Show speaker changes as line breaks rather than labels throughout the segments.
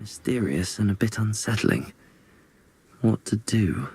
Mysterious and a bit unsettling. What to do?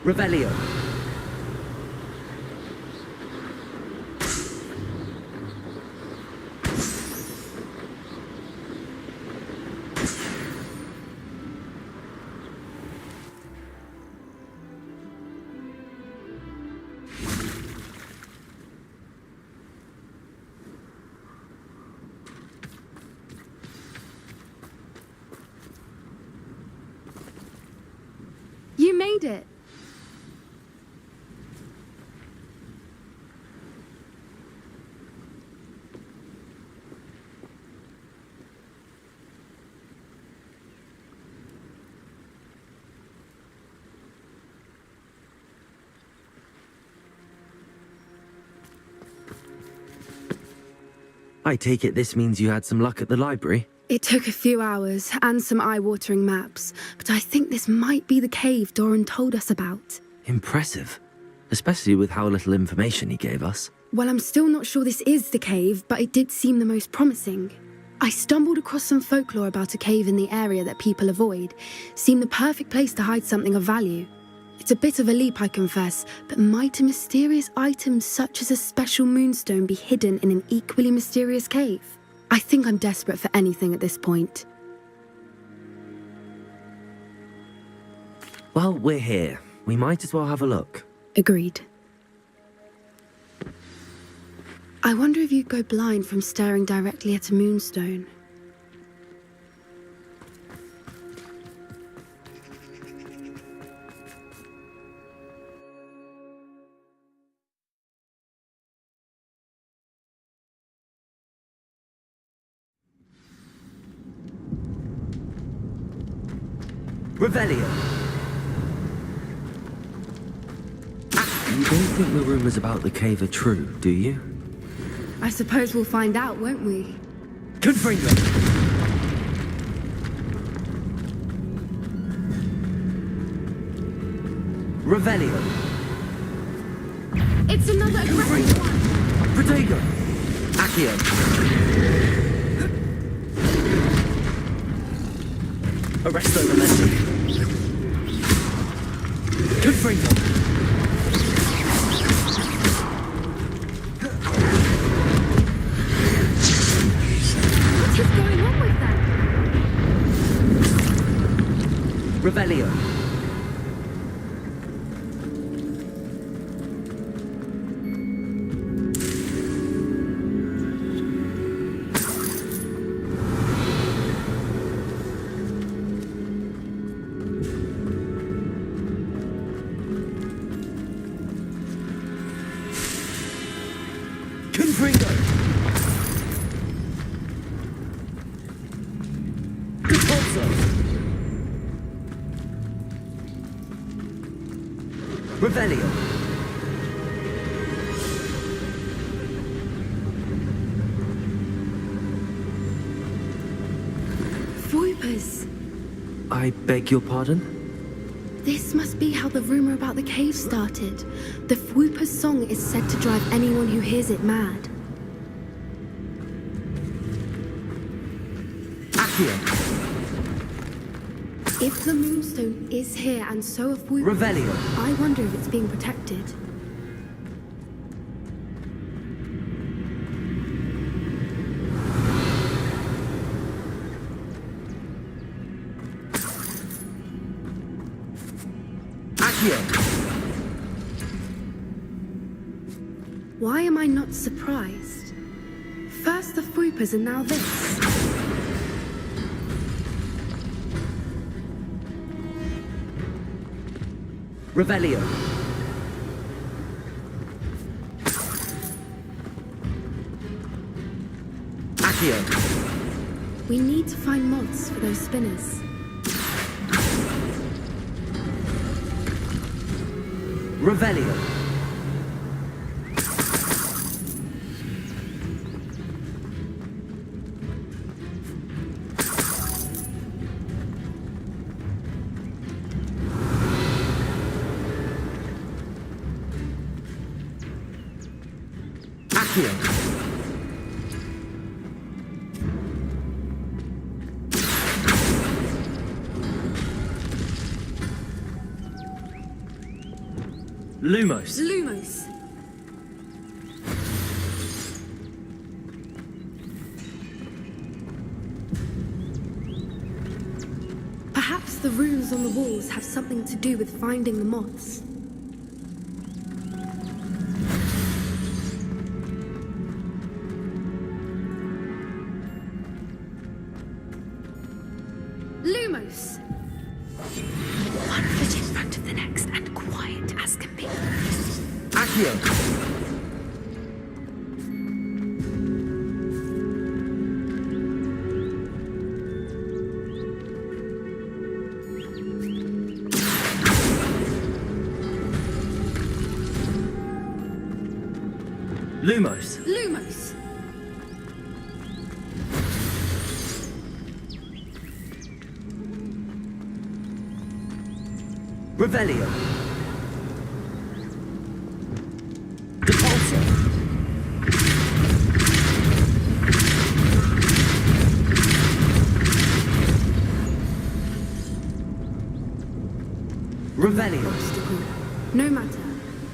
Revelio.
You made it.
I take it this means you had some luck at the library?
It took a few hours and some eye-watering maps, but I think this might be the cave Doran told us about.
Impressive. Especially with how little information he gave us.
Well, I'm still not sure this is the cave, but it did seem the most promising. I stumbled across some folklore about a cave in the area that people avoid. Seemed the perfect place to hide something of value. It's a bit of a leap, I confess, but might a mysterious item such as a special moonstone be hidden in an equally mysterious cave? I think I'm desperate for anything at this point.
Well, we're here. We might as well have a look.
Agreed. I wonder if you'd go blind from staring directly at a moonstone.
Revelio! You don't think the rumors about the cave are true, do you?
I suppose we'll find out, won't we?
Confringo! Revelio!
It's another aggressive one!
Protego! Accio! Arresto Momentum! Confringo!
What is going on with them?
Revelio! Confringo! Repulso! Revelio! I beg your pardon?
This must be how the rumor about the cave started. The Whooper's song is said to drive anyone who hears it mad.
Accio!
If the Moonstone is here and so of Whooper,
Revelio!
I wonder if it's being protected. Why am I not surprised? First the Whoopers and now this.
Revelio! Accio!
We need to find moths for those spinners.
Revelio! Accio! Lumos!
Lumos! Perhaps the runes on the walls have something to do with finding the moths. Lumos! One foot in front of the next and quiet as can be.
Accio! Lumos!
Lumos!
Revelio! Depulso! Revelio!
Obstacle. No matter.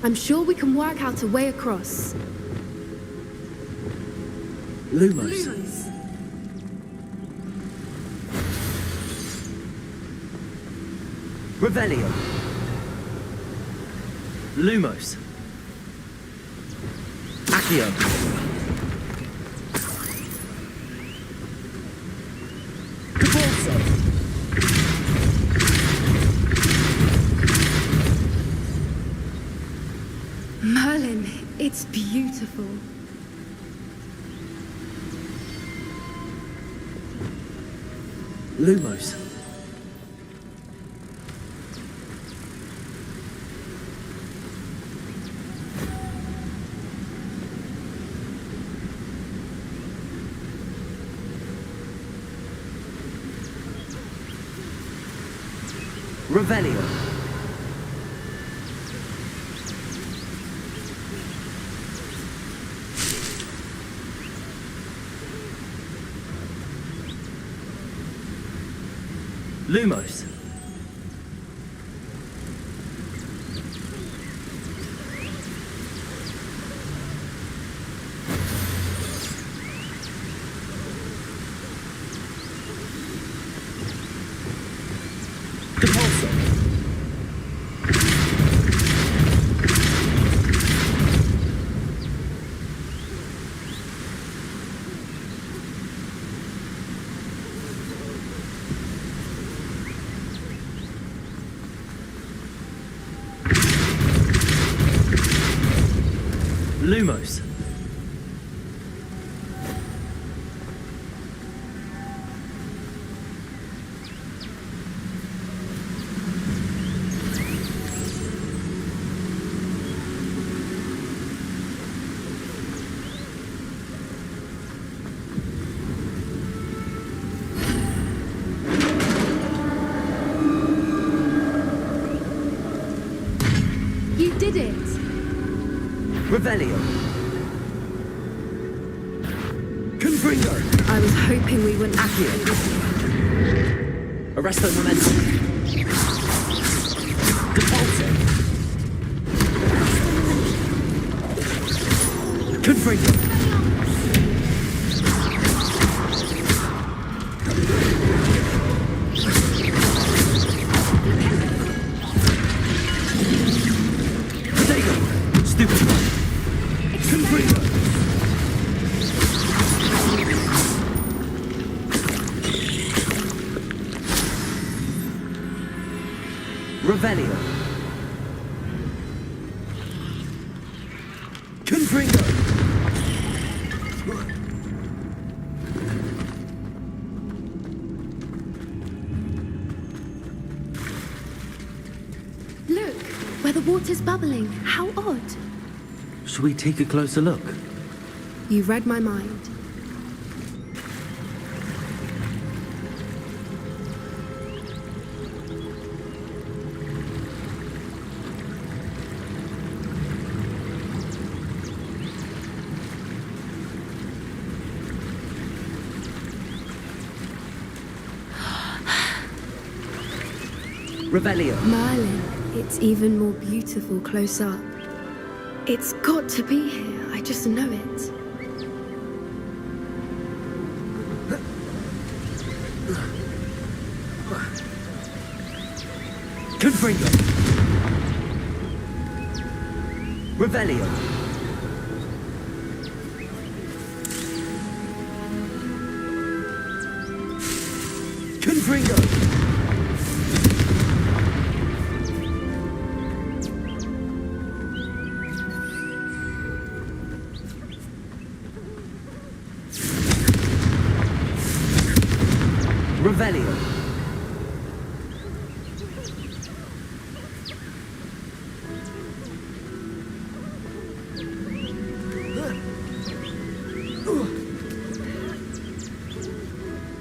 I'm sure we can work out a way across.
Lumos!
Lumos!
Revelio! Lumos! Accio! Depulso!
Merlin, it's beautiful.
Lumos! Revelio! Lumos! Depulso! Lumos!
You did it!
Revelio. Confringo.
I was hoping we wouldn't have
Accio.
to do this.
Arresto momentum. Depulso. Confringo. Potato. Stupid. Confringo. Revelio. Confringo.
Look, where the water's bubbling. How odd.
Should we take a closer look?
You read my mind.
Revelio.
Merlin, it's even more beautiful close up. It's got to be here, I just know it.
Confringo. Revelio. Confringo. Revelio.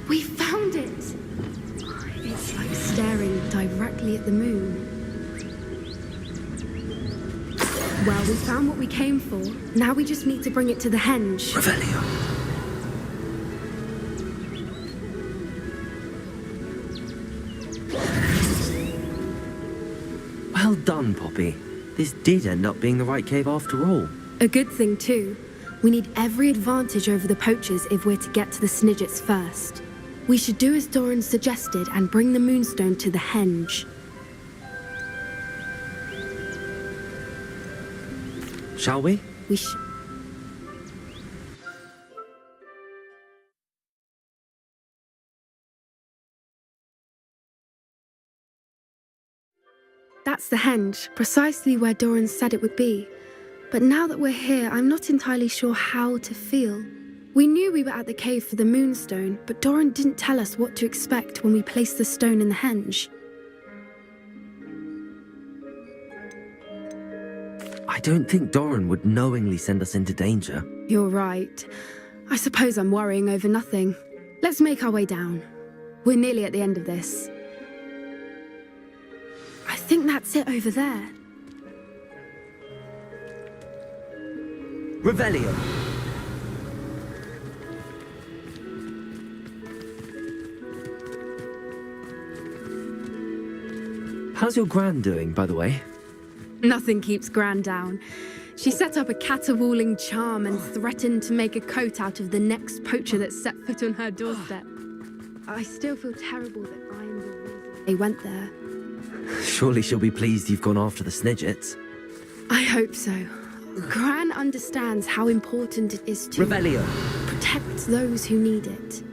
We found it! It's like staring directly at the moon. Well, we found what we came for. Now we just need to bring it to the henge.
Revelio. Well done, Poppy. This did end up being the right cave after all.
A good thing, too. We need every advantage over the poachers if we're to get to the Snidgets first. We should do as Doran suggested and bring the moonstone to the henge.
Shall we?
We should. That's the henge, precisely where Doran said it would be. But now that we're here, I'm not entirely sure how to feel. We knew we were at the cave for the moonstone, but Doran didn't tell us what to expect when we placed the stone in the henge.
I don't think Doran would knowingly send us into danger.
You're right. I suppose I'm worrying over nothing. Let's make our way down. We're nearly at the end of this. I think that's it over there.
Revelio. How's your gran doing, by the way?
Nothing keeps Gran down. She set up a caterwauling charm and threatened to make a coat out of the next poacher that set foot on her doorstep. I still feel terrible that I am the reason they went there.
Surely she'll be pleased you've gone after the Snidgets.
I hope so. Gran understands how important it is to
Revelio.
protect those who need it.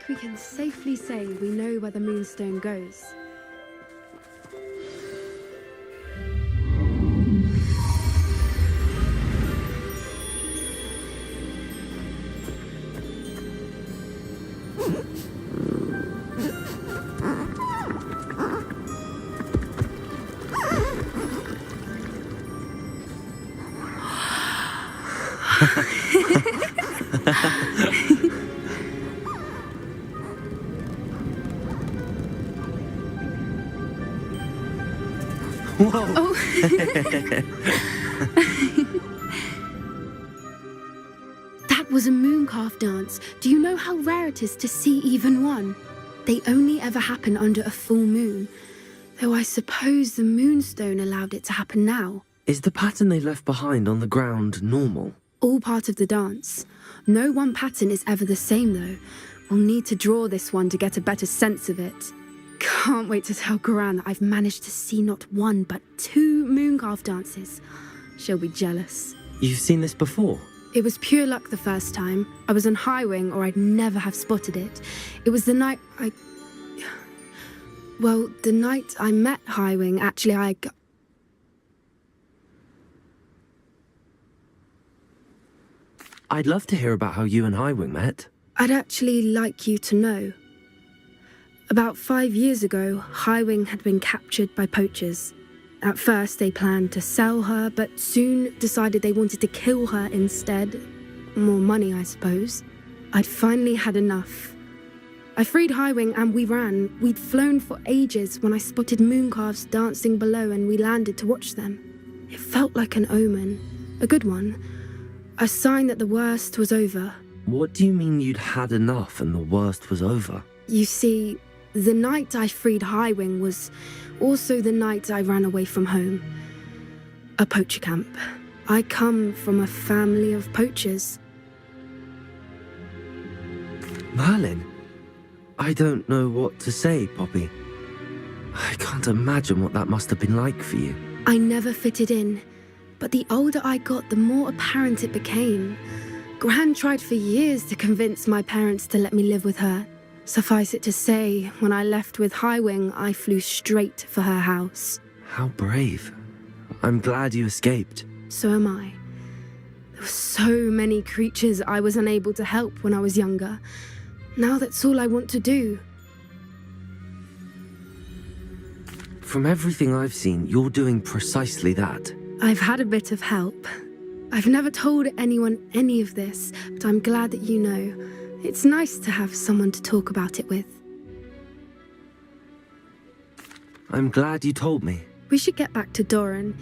We can safely say we know where the moonstone goes.
Whoa!
Oh. That was a mooncalf dance. Do you know how rare it is to see even one? They only ever happen under a full moon. Though I suppose the moonstone allowed it to happen now.
Is the pattern they left behind on the ground normal?
All part of the dance. No one pattern is ever the same though. We'll need to draw this one to get a better sense of it. Can't wait to tell Gran that I've managed to see not one but 2 mooncalf dances. She'll be jealous.
You've seen this before?
It was pure luck the first time. I was on Highwing or I'd never have spotted it. It was the night the night I met Highwing, actually
I'd love to hear about how you and Highwing met.
I'd actually like you to know. About 5 years ago, Highwing had been captured by poachers. At first, they planned to sell her, but soon decided they wanted to kill her instead. More money, I suppose. I'd finally had enough. I freed Highwing and we ran. We'd flown for ages when I spotted mooncalves dancing below and we landed to watch them. It felt like an omen. A good one. A sign that the worst was over.
What do you mean you'd had enough and the worst was over?
You see, the night I freed Highwing was also the night I ran away from home. A poacher camp. I come from a family of poachers.
Merlin? I don't know what to say, Poppy. I can't imagine what that must have been like for you.
I never fitted in, but the older I got, the more apparent it became. Gran tried for years to convince my parents to let me live with her. Suffice it to say, when I left with Highwing, I flew straight for her house.
How brave. I'm glad you escaped.
So am I. There were so many creatures I was unable to help when I was younger. Now that's all I want to do.
From everything I've seen, you're doing precisely that.
I've had a bit of help. I've never told anyone any of this, but I'm glad that you know. It's nice to have someone to talk about it with.
I'm glad you told me.
We should get back to Doran.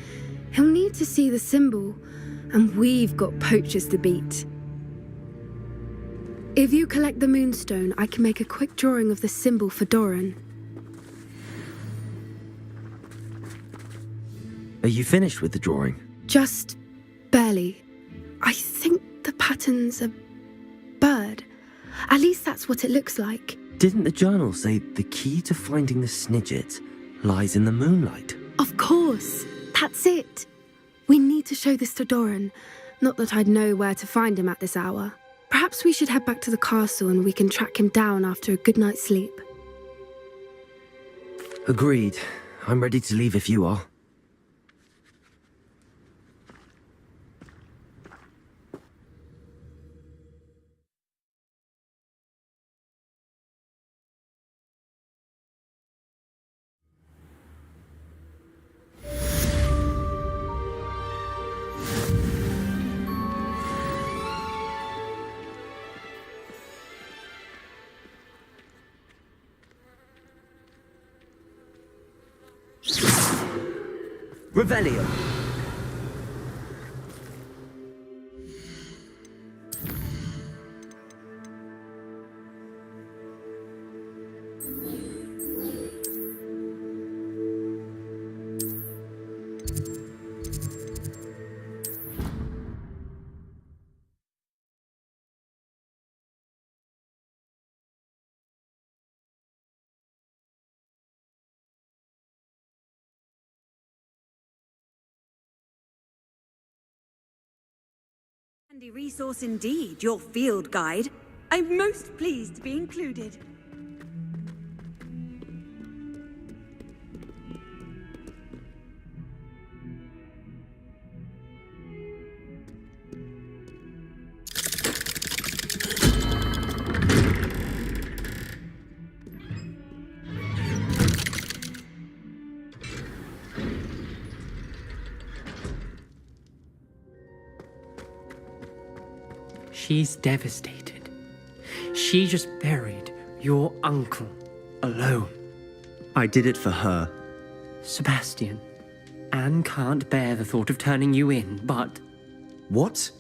He'll need to see the symbol, and we've got poachers to beat. If you collect the moonstone, I can make a quick drawing of the symbol for Doran.
Are you finished with the drawing?
Just barely. I think the pattern's a bird. At least that's what it looks like.
Didn't the journal say the key to finding the Snidget lies in the moonlight?
Of course. That's it. We need to show this to Doran. Not that I'd know where to find him at this hour. Perhaps we should head back to the castle and we can track him down after a good night's sleep.
Agreed. I'm ready to leave if you are. Revelio.
Handy resource indeed, your field guide. I'm most pleased to be included.
She's devastated. She just buried your uncle alone.
I did it for her.
Sebastian, Anne can't bear the thought of turning you in, but
What?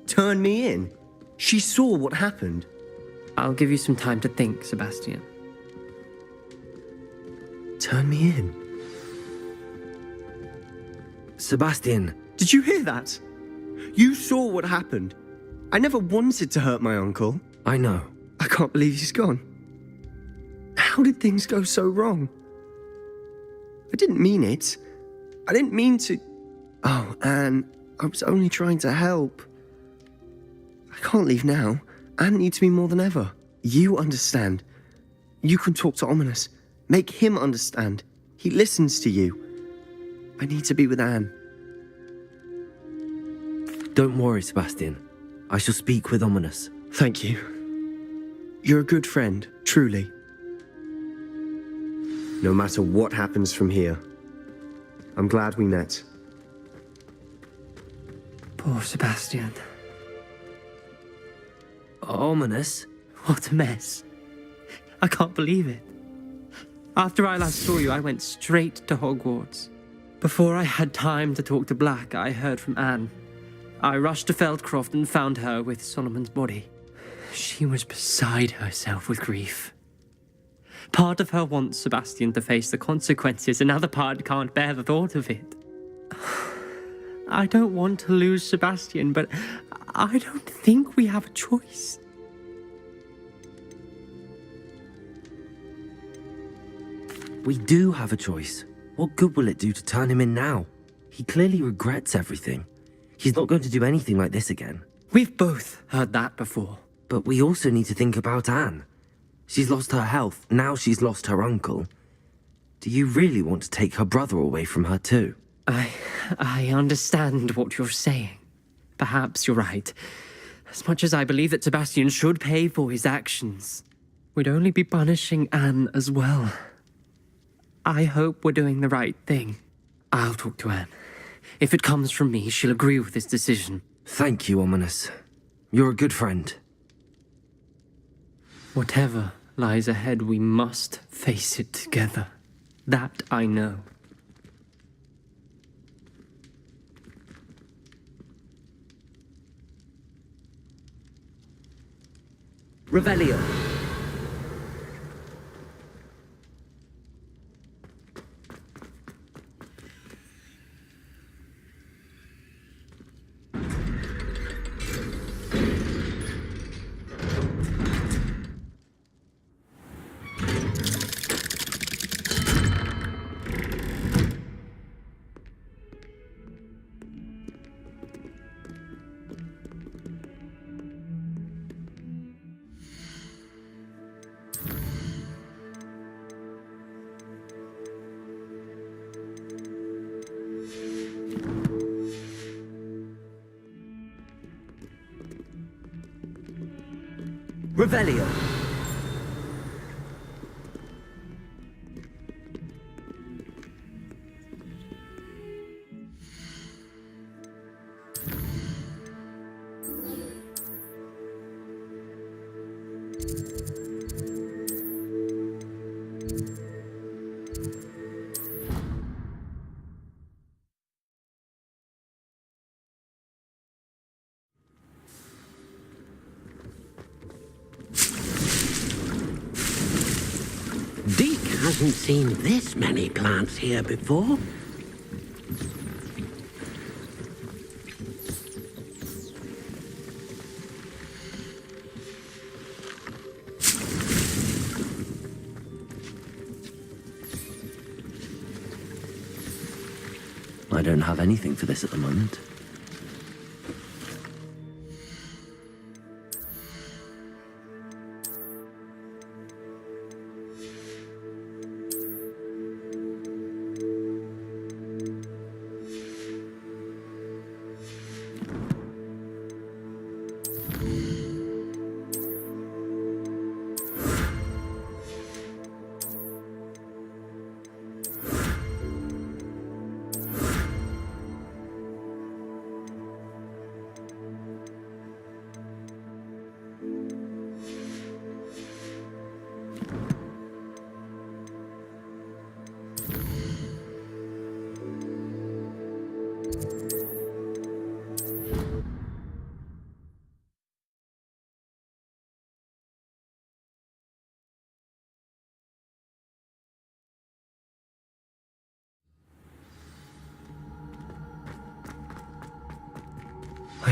Turn me in? She saw what happened.
I'll give you some time to think, Sebastian.
Turn me in?
Sebastian,
Did you hear that? You saw what happened. I never wanted to hurt my uncle.
I know.
I can't believe he's gone. How did things go so wrong? I didn't mean it. I didn't mean to... Oh, Anne, I was only trying to help. I can't leave now. Anne needs me more than ever. You understand. You can talk to Ominous. Make him understand. He listens to you. I need to be with Anne.
Don't worry, Sebastian. I shall speak with Ominous.
Thank you. You're a good friend, truly. No matter what happens from here, I'm glad we met.
Poor Sebastian.
Ominous?
What a mess. I can't believe it. After I last saw you, I went straight to Hogwarts. Before I had time to talk to Black, I heard from Anne. I rushed to Feldcroft and found her with Solomon's body. She was beside herself with grief. Part of her wants Sebastian to face the consequences, another part can't bear the thought of it. I don't want to lose Sebastian, but I don't think we have a choice.
We do have a choice. What good will it do to turn him in now? He clearly regrets everything. He's not going to do anything like this again.
We've both heard that before.
But we also need to think about Anne. She's lost her health, now she's lost her uncle. Do you really want to take her brother away from her too?
I understand what you're saying. Perhaps you're right. As much as I believe that Sebastian should pay for his actions, we'd only be punishing Anne as well. I hope we're doing the right thing. I'll talk to Anne. If it comes from me, she'll agree with this decision.
Thank you, Ominous. You're a good friend.
Whatever lies ahead, we must face it together. That I know.
Revelio. Revelio.
Deke hasn't seen this many plants here before.
I don't have anything for this at the moment.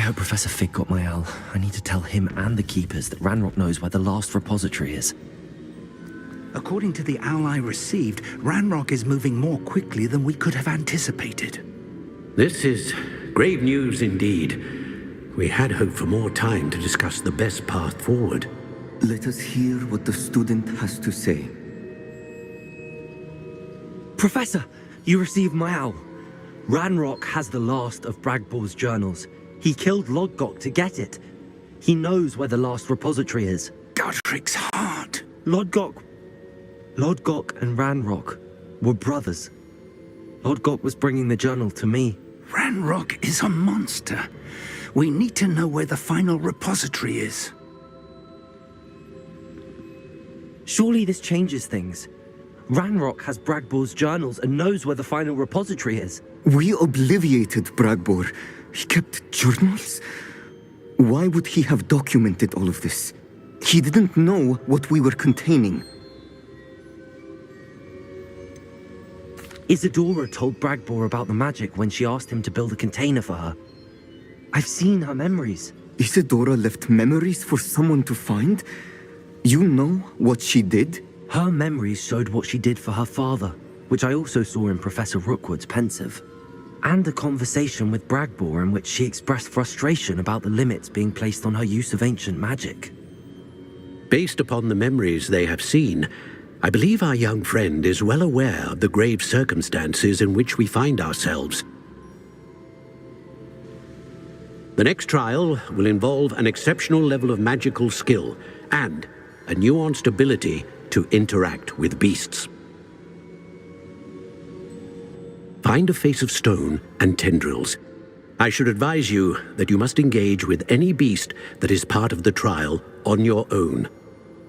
hope Professor Fig got my owl. I need to tell him and the Keepers that Ranrock knows where the last repository is.
According to the owl I received, Ranrock is moving more quickly than we could have anticipated.
This is grave news indeed. We had hoped for more time to discuss the best path forward.
Let us hear what the student has to say.
Professor, you received my owl. Ranrock has the last of Bragbor's journals. He killed Lodgok to get it. He knows where the last repository is.
Godric's heart.
Lodgok and Ranrock were brothers. Lodgok was bringing the journal to me.
Ranrock is a monster. We need to know where the final repository is.
Surely this changes things. Ranrock has Bragbor's journals and knows where the final repository is.
We obliviated Bragbor. He kept journals? Why would he have documented all of this? He didn't know what we were containing.
Isadora told Bragbor about the magic when she asked him to build a container for her. I've seen her memories.
Isadora left memories for someone to find? You know what she did?
Her memories showed what she did for her father, which I also saw in Professor Rookwood's pensive. And a conversation with Bragbor in which she expressed frustration about the limits being placed on her use of ancient magic.
Based upon the memories they have seen, I believe our young friend is well aware of the grave circumstances in which we find ourselves. The next trial will involve an exceptional level of magical skill and a nuanced ability to interact with beasts. Find a face of stone and tendrils. I should advise you that you must engage with any beast that is part of the trial on your own.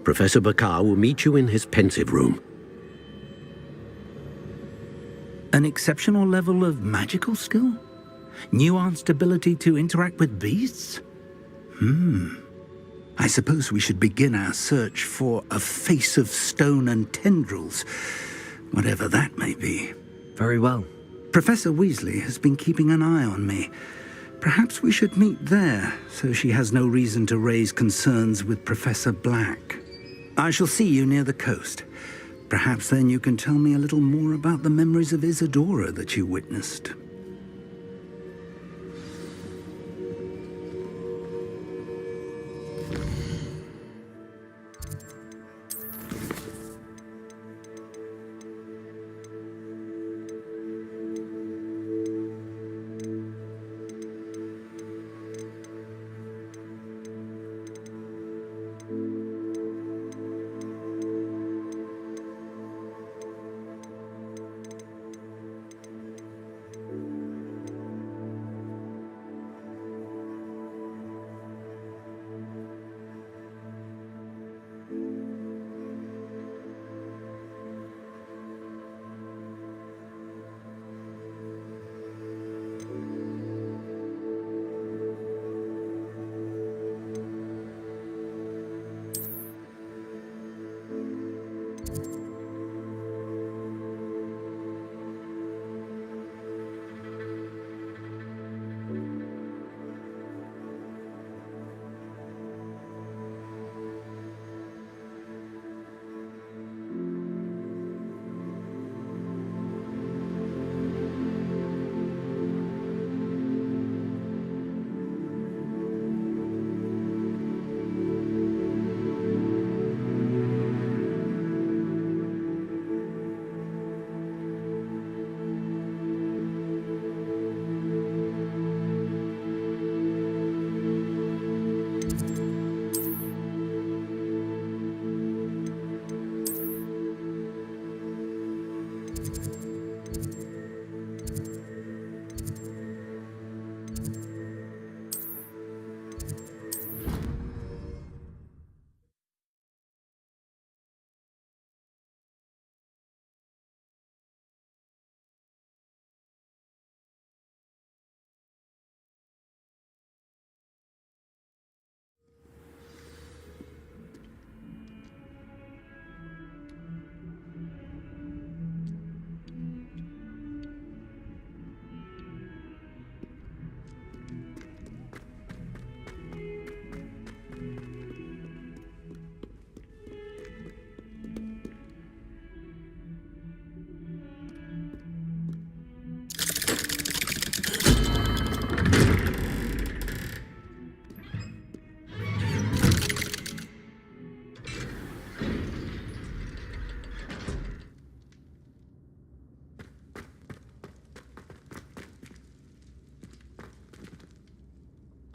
Professor Bakar will meet you in his pensive room.
An exceptional level of magical skill? Nuanced ability to interact with beasts? I suppose we should begin our search for a face of stone and tendrils, whatever that may be.
Very well.
Professor Weasley has been keeping an eye on me. Perhaps we should meet there, so she has no reason to raise concerns with Professor Black. I shall see you near the coast. Perhaps then you can tell me a little more about the memories of Isadora that you witnessed.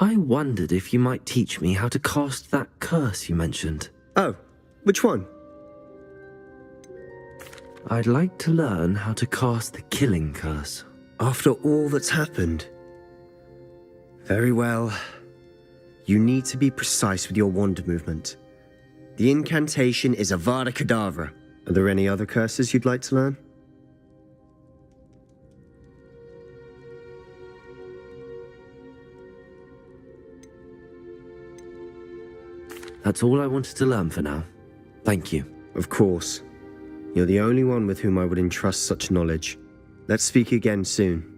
I wondered if you might teach me how to cast that curse you mentioned.
Oh, which one?
I'd like to learn how to cast the killing curse.
After all that's happened. Very well. You need to be precise with your wand movement. The incantation is Avada Kedavra. Are there any other curses you'd like to learn?
That's all I wanted to learn for now. Thank you.
Of course. You're the only one with whom I would entrust such knowledge. Let's speak again soon.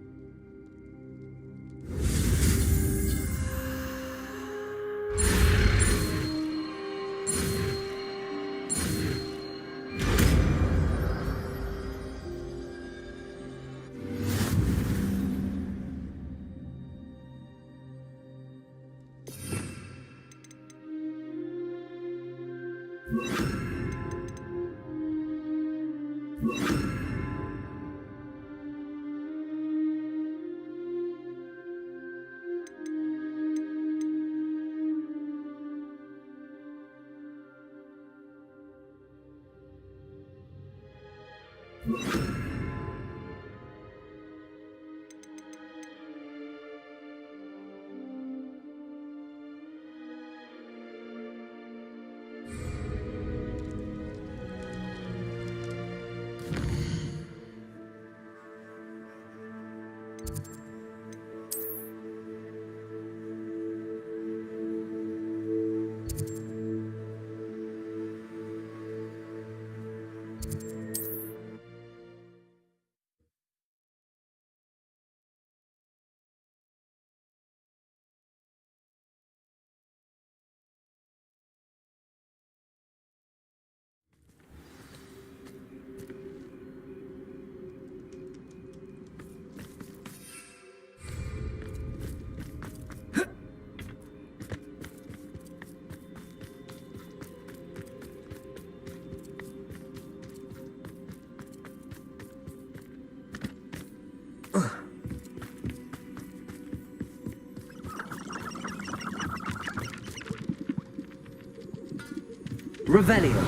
Revelio.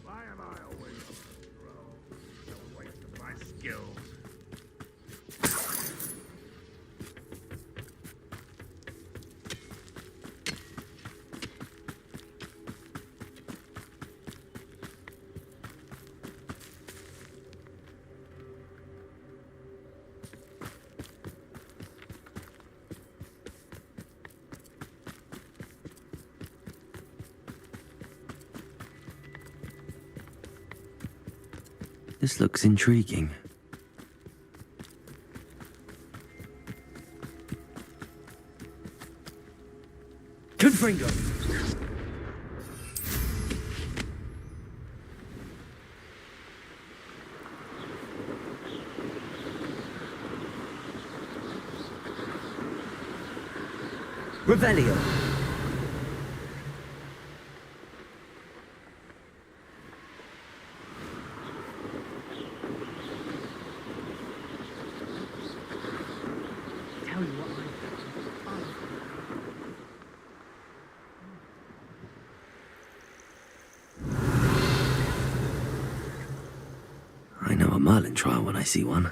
Why am I always on the road? No waste of my skills.
This looks intriguing. Confringo! Revelio! I know a Merlin trial when I see one.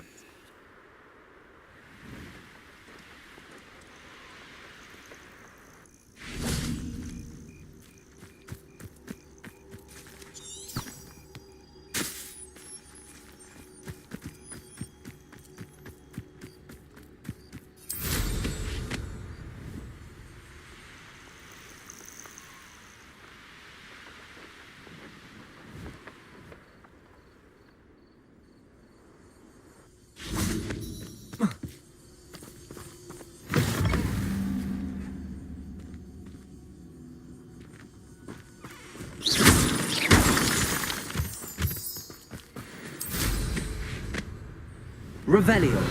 Revelio.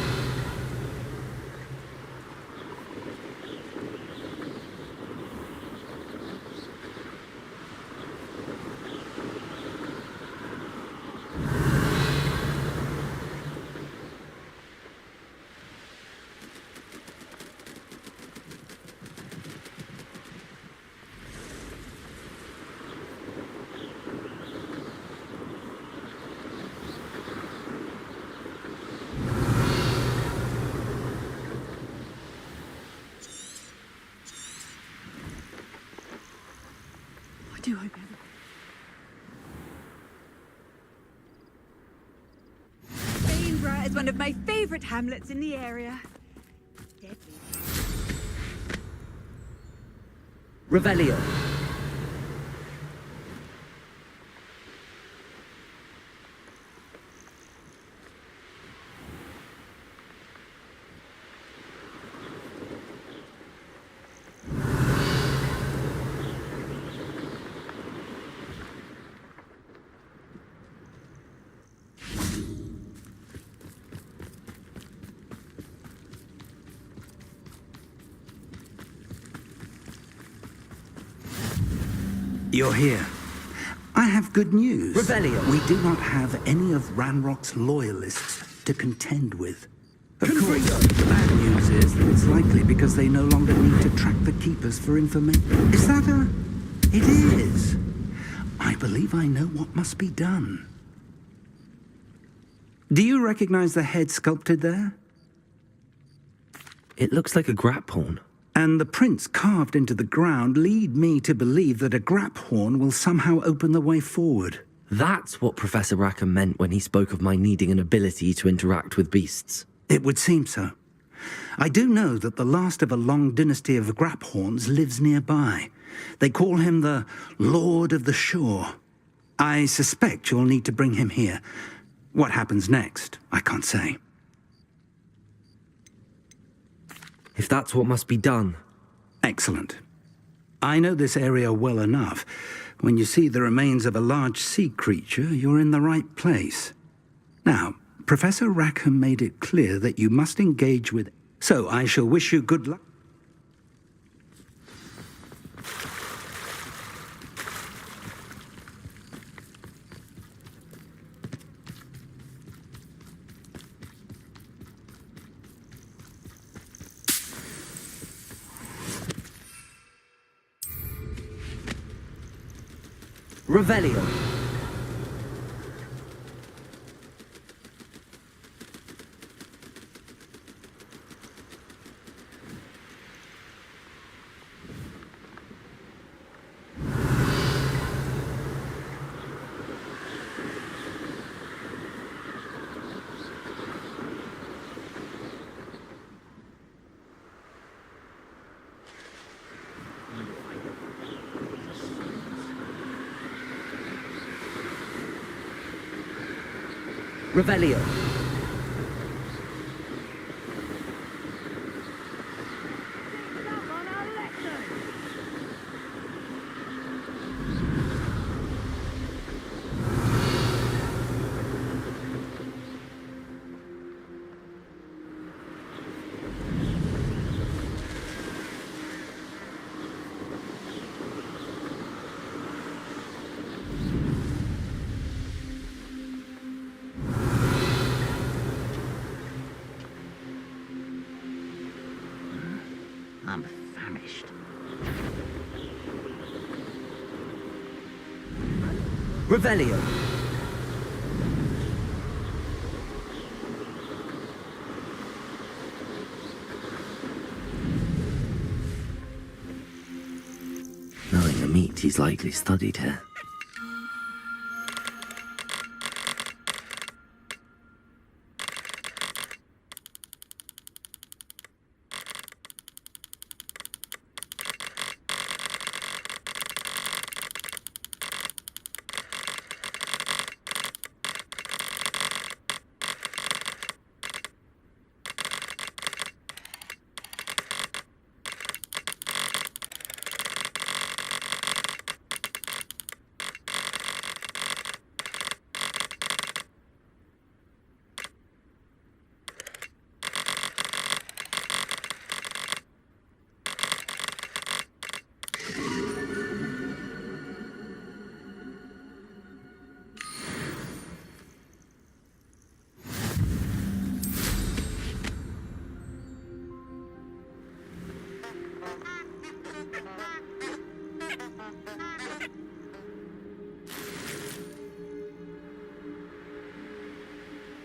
I do hope everyone. Bainborough is one of my favorite hamlets in the area. Deadly.
Revelio.
You're here. I have good news.
Revelio.
We do not have any of Ranrock's loyalists to contend with. Of course, the bad news is that it's likely because they no longer need to track the Keepers for information. Is that a... It is. I believe I know what must be done. Do you recognize the head sculpted there?
It looks like a grap horn.
And the prints carved into the ground lead me to believe that a grap horn will somehow open the way forward.
That's what Professor Rackham meant when he spoke of my needing an ability to interact with beasts.
It would seem so. I do know that the last of a long dynasty of grap horns lives nearby. They call him the Lord of the Shore. I suspect you'll need to bring him here. What happens next, I can't say.
If that's what must be done.
Excellent. I know this area well enough. When you see the remains of a large sea creature, you're in the right place. Now, Professor Rackham made it clear that you must engage with... So I shall wish you good luck.
Revelio. Revelio.
I'm famished.
Revelio. Knowing the meat, he's likely studied here.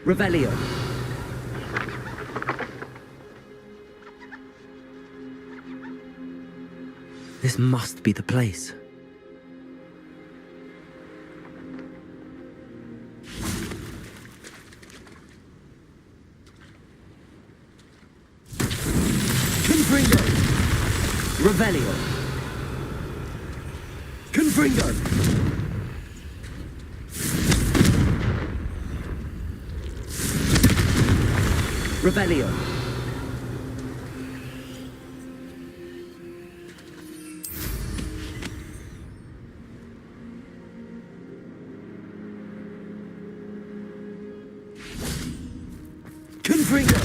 Revelio. This must be the place. Confringo! Revelio! Confringo! Revelio! Confringo!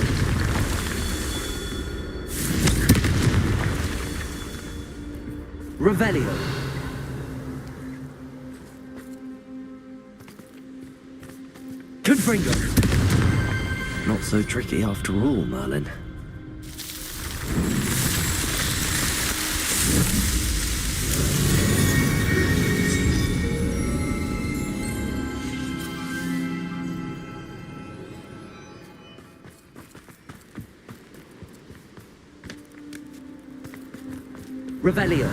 Revelio! Confringo! Not so tricky after all, Merlin. Revelio.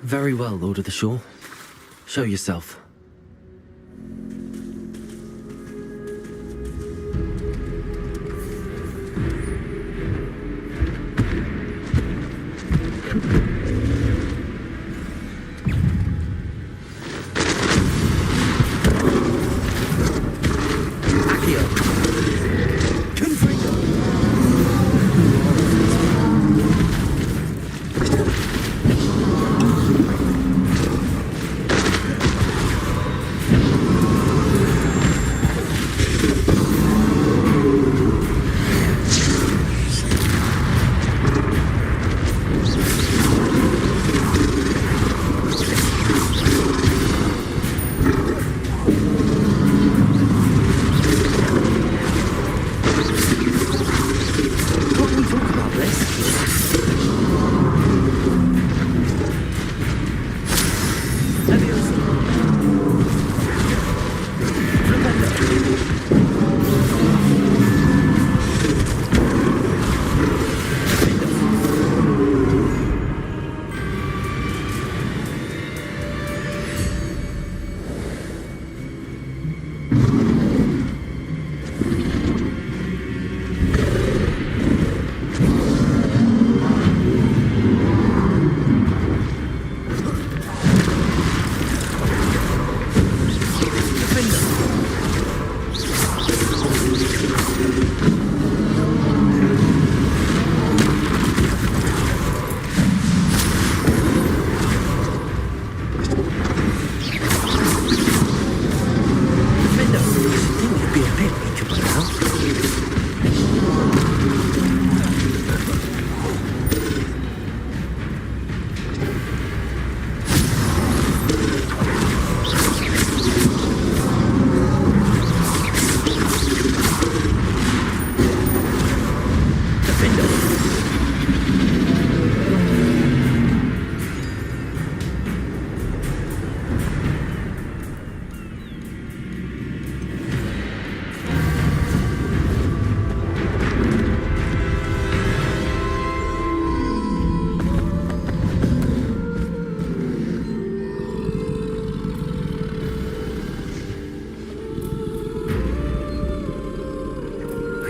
Very well, Lord of the Shore. Show yourself.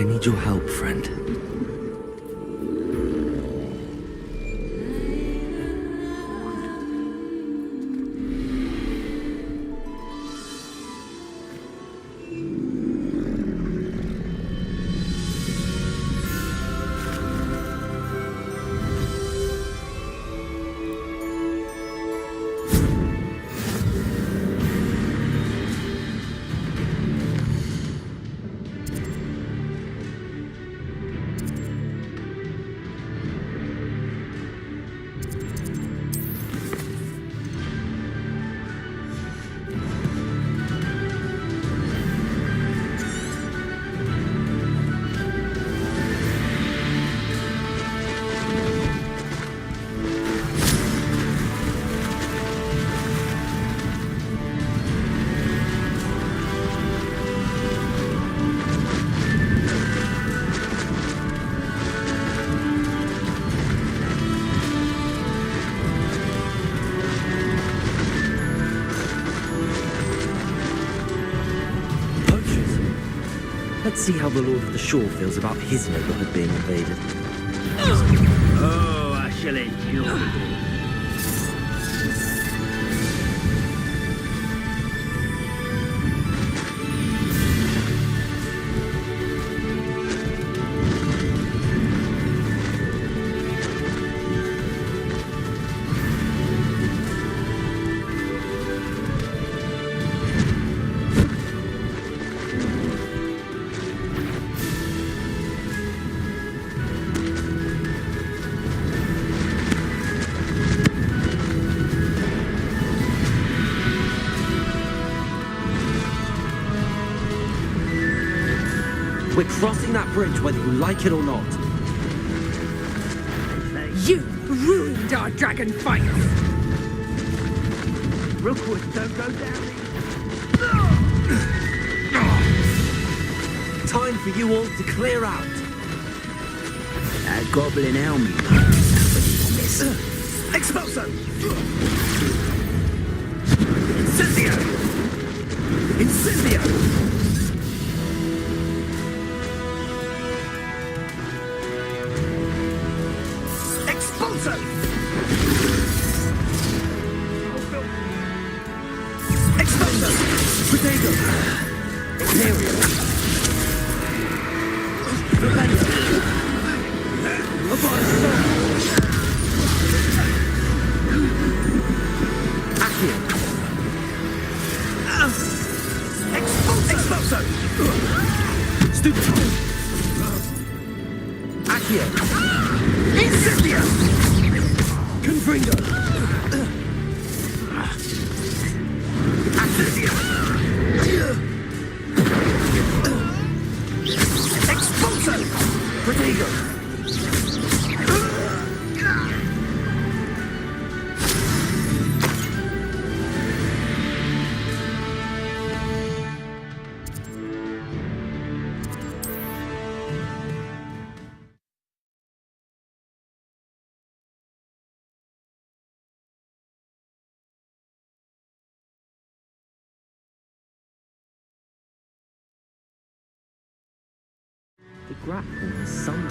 I need your help, friend. Let's see how the Lord of the Shore feels about his neighborhood being invaded.
Oh, I shall endure.
We're crossing that bridge whether you like it or not.
You ruined our dragon fight!
Rookwood, don't go down.
Time for you all to clear out.
That goblin helmet.
Expulso! Incendio! Incendio! Expulso! Expulso! Potato! Imperial! Rebellion! Abolish Accio! Expulso! Stupid! Accio! Incendio! Confringo! Accio! Expulso! Protego!
The grapple is sunken.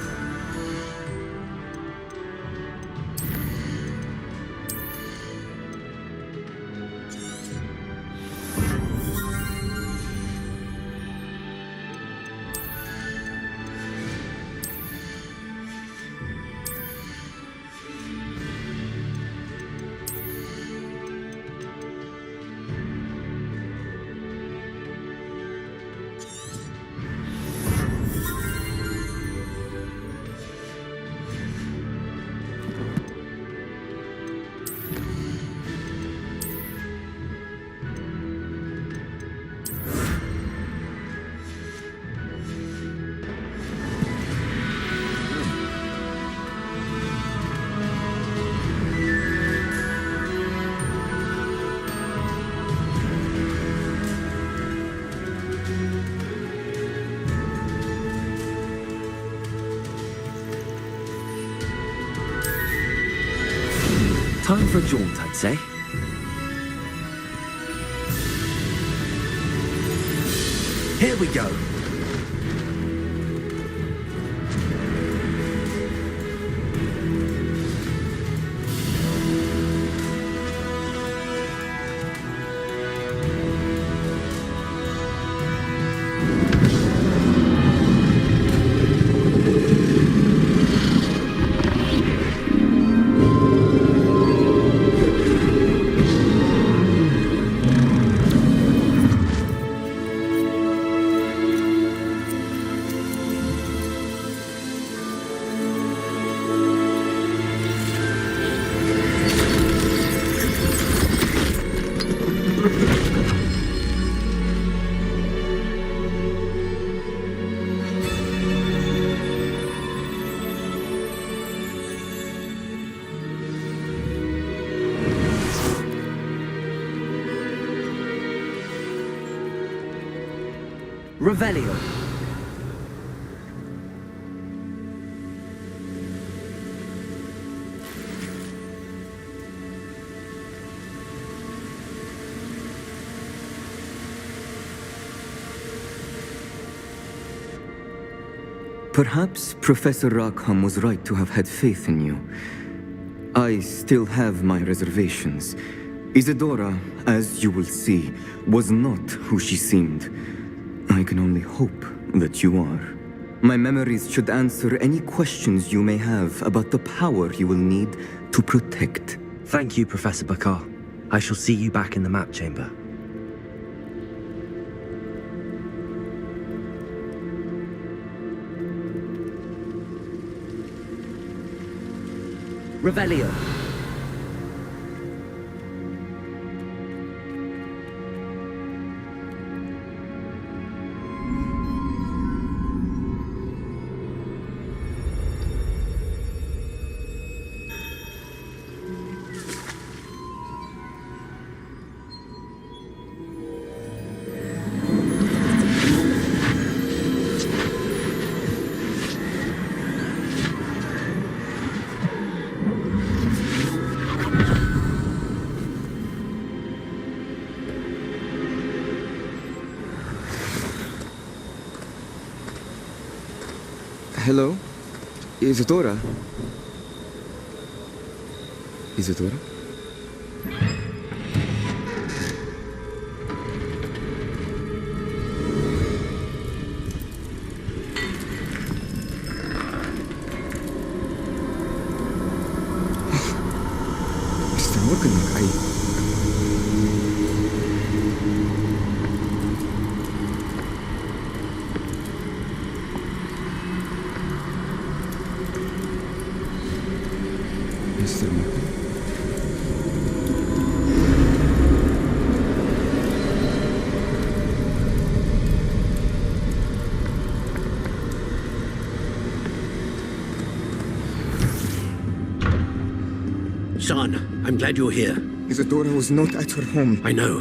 Time for a jaunt, I'd say.
Here we go.
Revelio.
Perhaps Professor Rackham was right to have had faith in you. I still have my reservations. Isadora, as you will see, was not who she seemed. I can only hope that you are. My memories should answer any questions you may have about the power you will need to protect.
Thank you, Professor Bakar. I shall see you back in the map chamber.
Revelio.
Hello? Isadora? Isadora? Mr. Morgan, Mr. Morgan?
Son, I'm glad you're here.
Isadora was not at her home.
I know.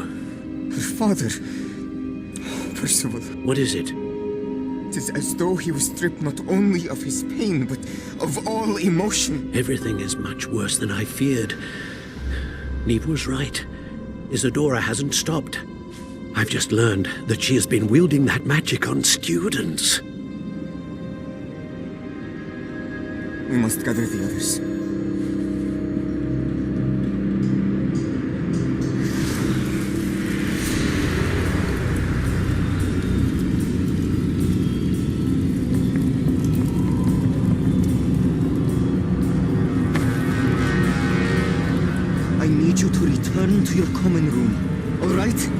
Her father... Percival.
What is it?
It is as though he was stripped not only of his pain, but of all emotion.
Everything is much worse than I feared. Neve was right. Isadora hasn't stopped. I've just learned that she has been wielding that magic on students.
We must gather the others. I need you to return to your common room, all right?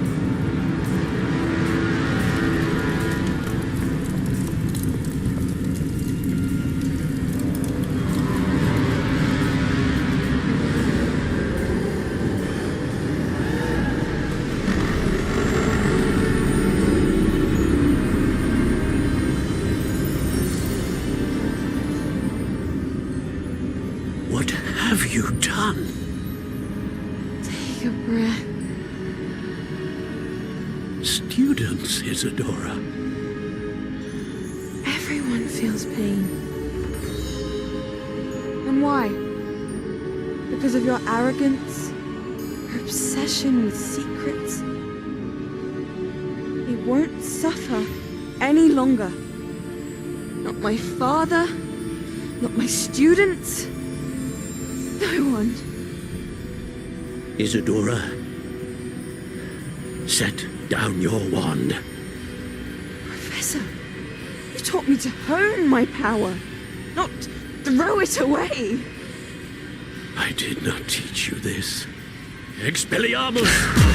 What have you done?
Take a breath.
Students, Isadora.
Everyone feels pain. And why? Because of your arrogance? Your obsession with secrets? He won't suffer any longer. Not my father, not my students, no one.
Isadora, set down your wand.
Professor, you taught me to hone my power, not throw it away.
I did not teach you this. Expelliarmus!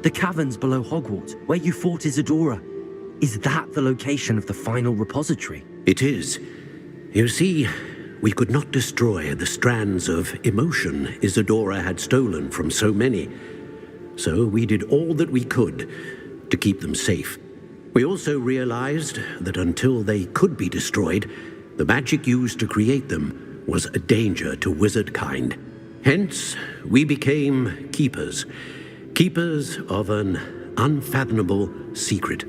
The caverns below Hogwarts, where you fought Isadora. Is that the location of the final repository?
It is. You see, we could not destroy the strands of emotion Isadora had stolen from so many. So we did all that we could to keep them safe. We also realized that until they could be destroyed, the magic used to create them was a danger to wizard kind. Hence, we became keepers. Keepers of an unfathomable secret.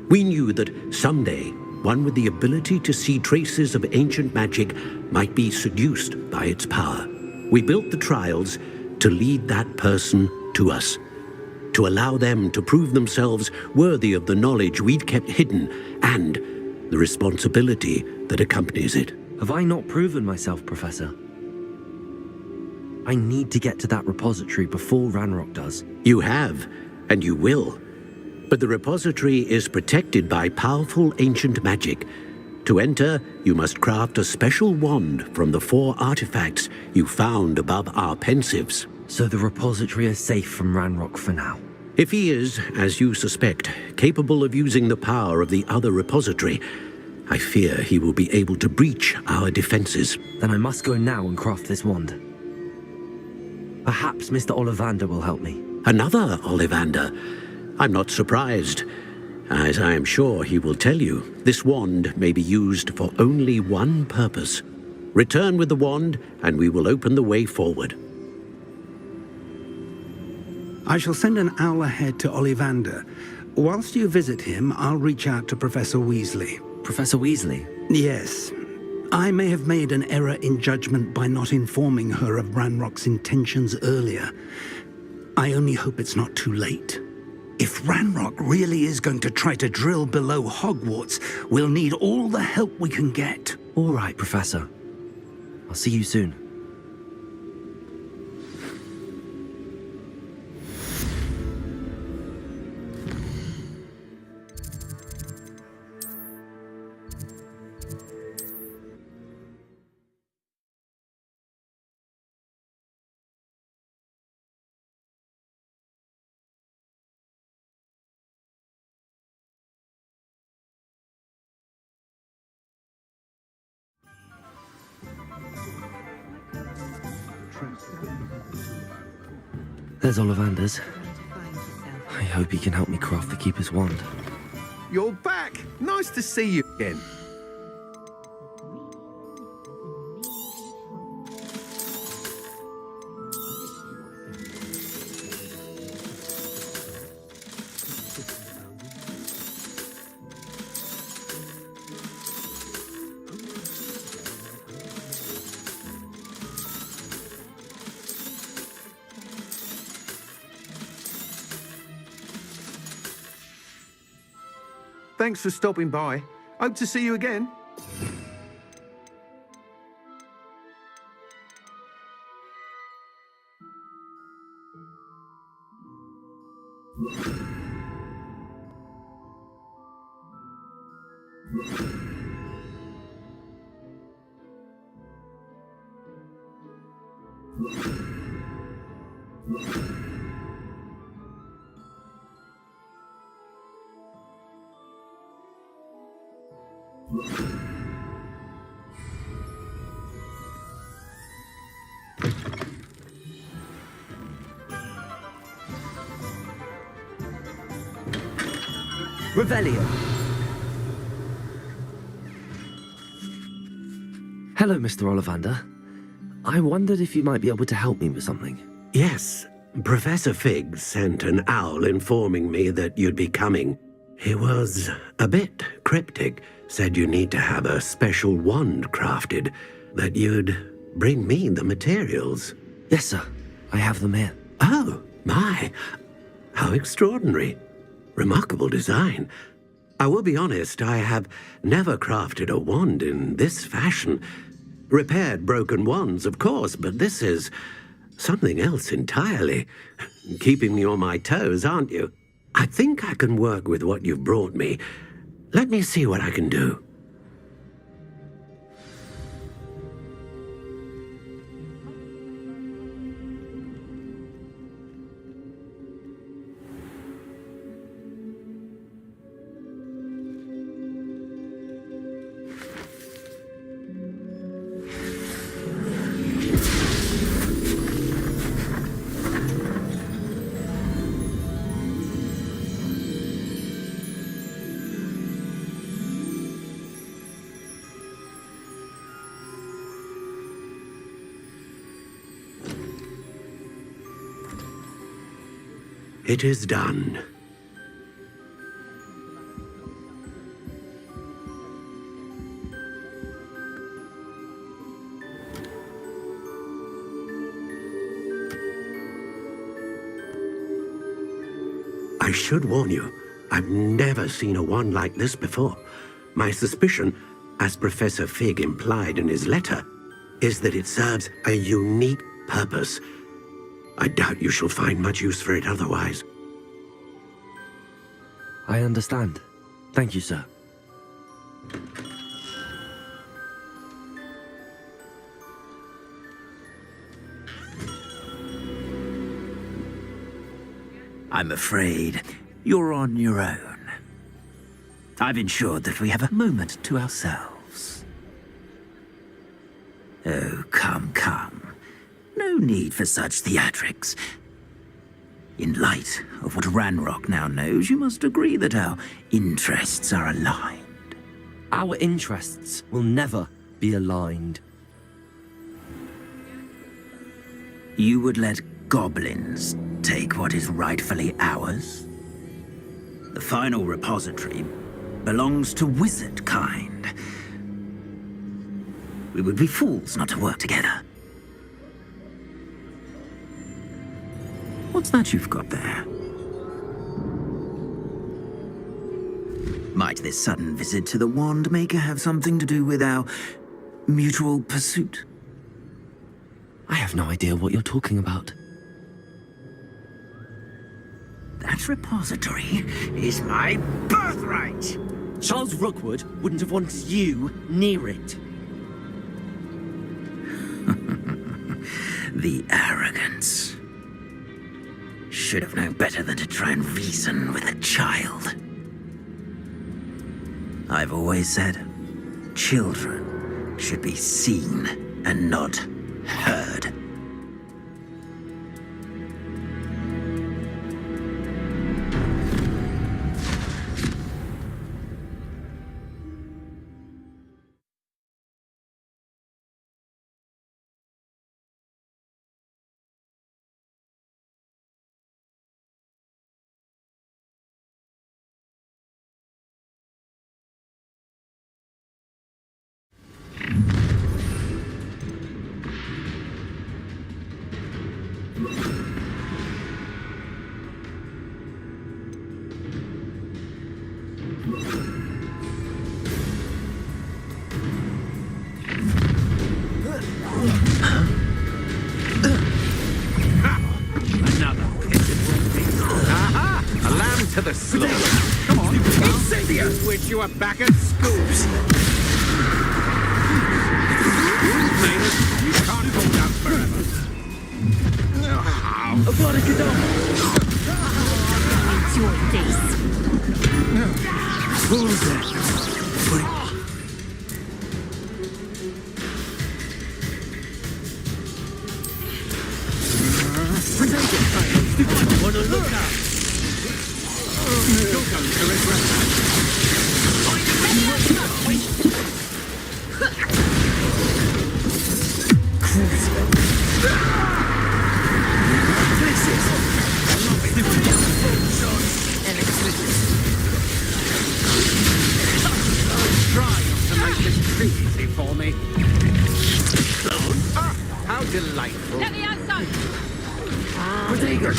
We knew that someday, one with the ability to see traces of ancient magic might be seduced by its power. We built the trials to lead that person to us, to allow them to prove themselves worthy of the knowledge we'd kept hidden and the responsibility that accompanies it.
Have I not proven myself, Professor? I need to get to that repository before Ranrock does.
You have, and you will. But the repository is protected by powerful ancient magic. To enter, you must craft a special wand from the 4 artifacts you found above our pensives.
So the repository is safe from Ranrock for now.
If he is, as you suspect, capable of using the power of the other repository, I fear he will be able to breach our defenses.
Then I must go now and craft this wand. Perhaps Mr. Ollivander will help me.
Another Ollivander? I'm not surprised. As I am sure he will tell you, this wand may be used for only one purpose. Return with the wand, and we will open the way forward.
I shall send an owl ahead to Ollivander. Whilst you visit him, I'll reach out to Professor Weasley.
Professor Weasley?
Yes. I may have made an error in judgment by not informing her of Ranrock's intentions earlier. I only hope it's not too late. If Ranrock really is going to try to drill below Hogwarts, we'll need all the help we can get.
All right, Professor. I'll see you soon. There's Ollivander's. I hope he can help me craft the Keeper's wand.
You're back! Nice to see you again. Thanks for stopping by. Hope to see you again.
Revelio. Hello, Mr. Ollivander. I wondered if you might be able to help me with something.
Yes, Professor Fig sent an owl informing me that you'd be coming. He was a bit cryptic, said you need to have a special wand crafted, that you'd bring me the materials.
Yes, sir. I have them here.
Oh, my. How extraordinary. Remarkable design. I will be honest, I have never crafted a wand in this fashion. Repaired broken wands, of course, but this is something else entirely. Keeping me on my toes, aren't you? I think I can work with what you've brought me. Let me see what I can do. It is done. I should warn you, I've never seen a wand like this before. My suspicion, as Professor Fig implied in his letter, is that it serves a unique purpose. I doubt you shall find much use for it otherwise.
I understand. Thank you, sir.
I'm afraid you're on your own. I've ensured that we have a moment to ourselves. Oh, come, come. No need for such theatrics. In light of what Ranrock now knows, you must agree that our interests are aligned.
Our interests will never be aligned.
You would let goblins take what is rightfully ours? The final repository belongs to wizard kind. We would be fools not to work together. What's that you've got there? Might this sudden visit to the Wand Maker have something to do with our mutual pursuit?
I have no idea what you're talking about.
That repository is my birthright!
Charles Rookwood wouldn't have wanted you near it.
The arrogance. Should have known better than to try and reason with a child. I've always said, children should be seen and not heard.
To the slaughter. Come on, Incendia! Wish you were back at school. Maynard, you can't hold out forever.
Enjoy this.
Who's that?
Wanna look up?
Easy for me. Ah, how delightful.
Let me outside.
Protego.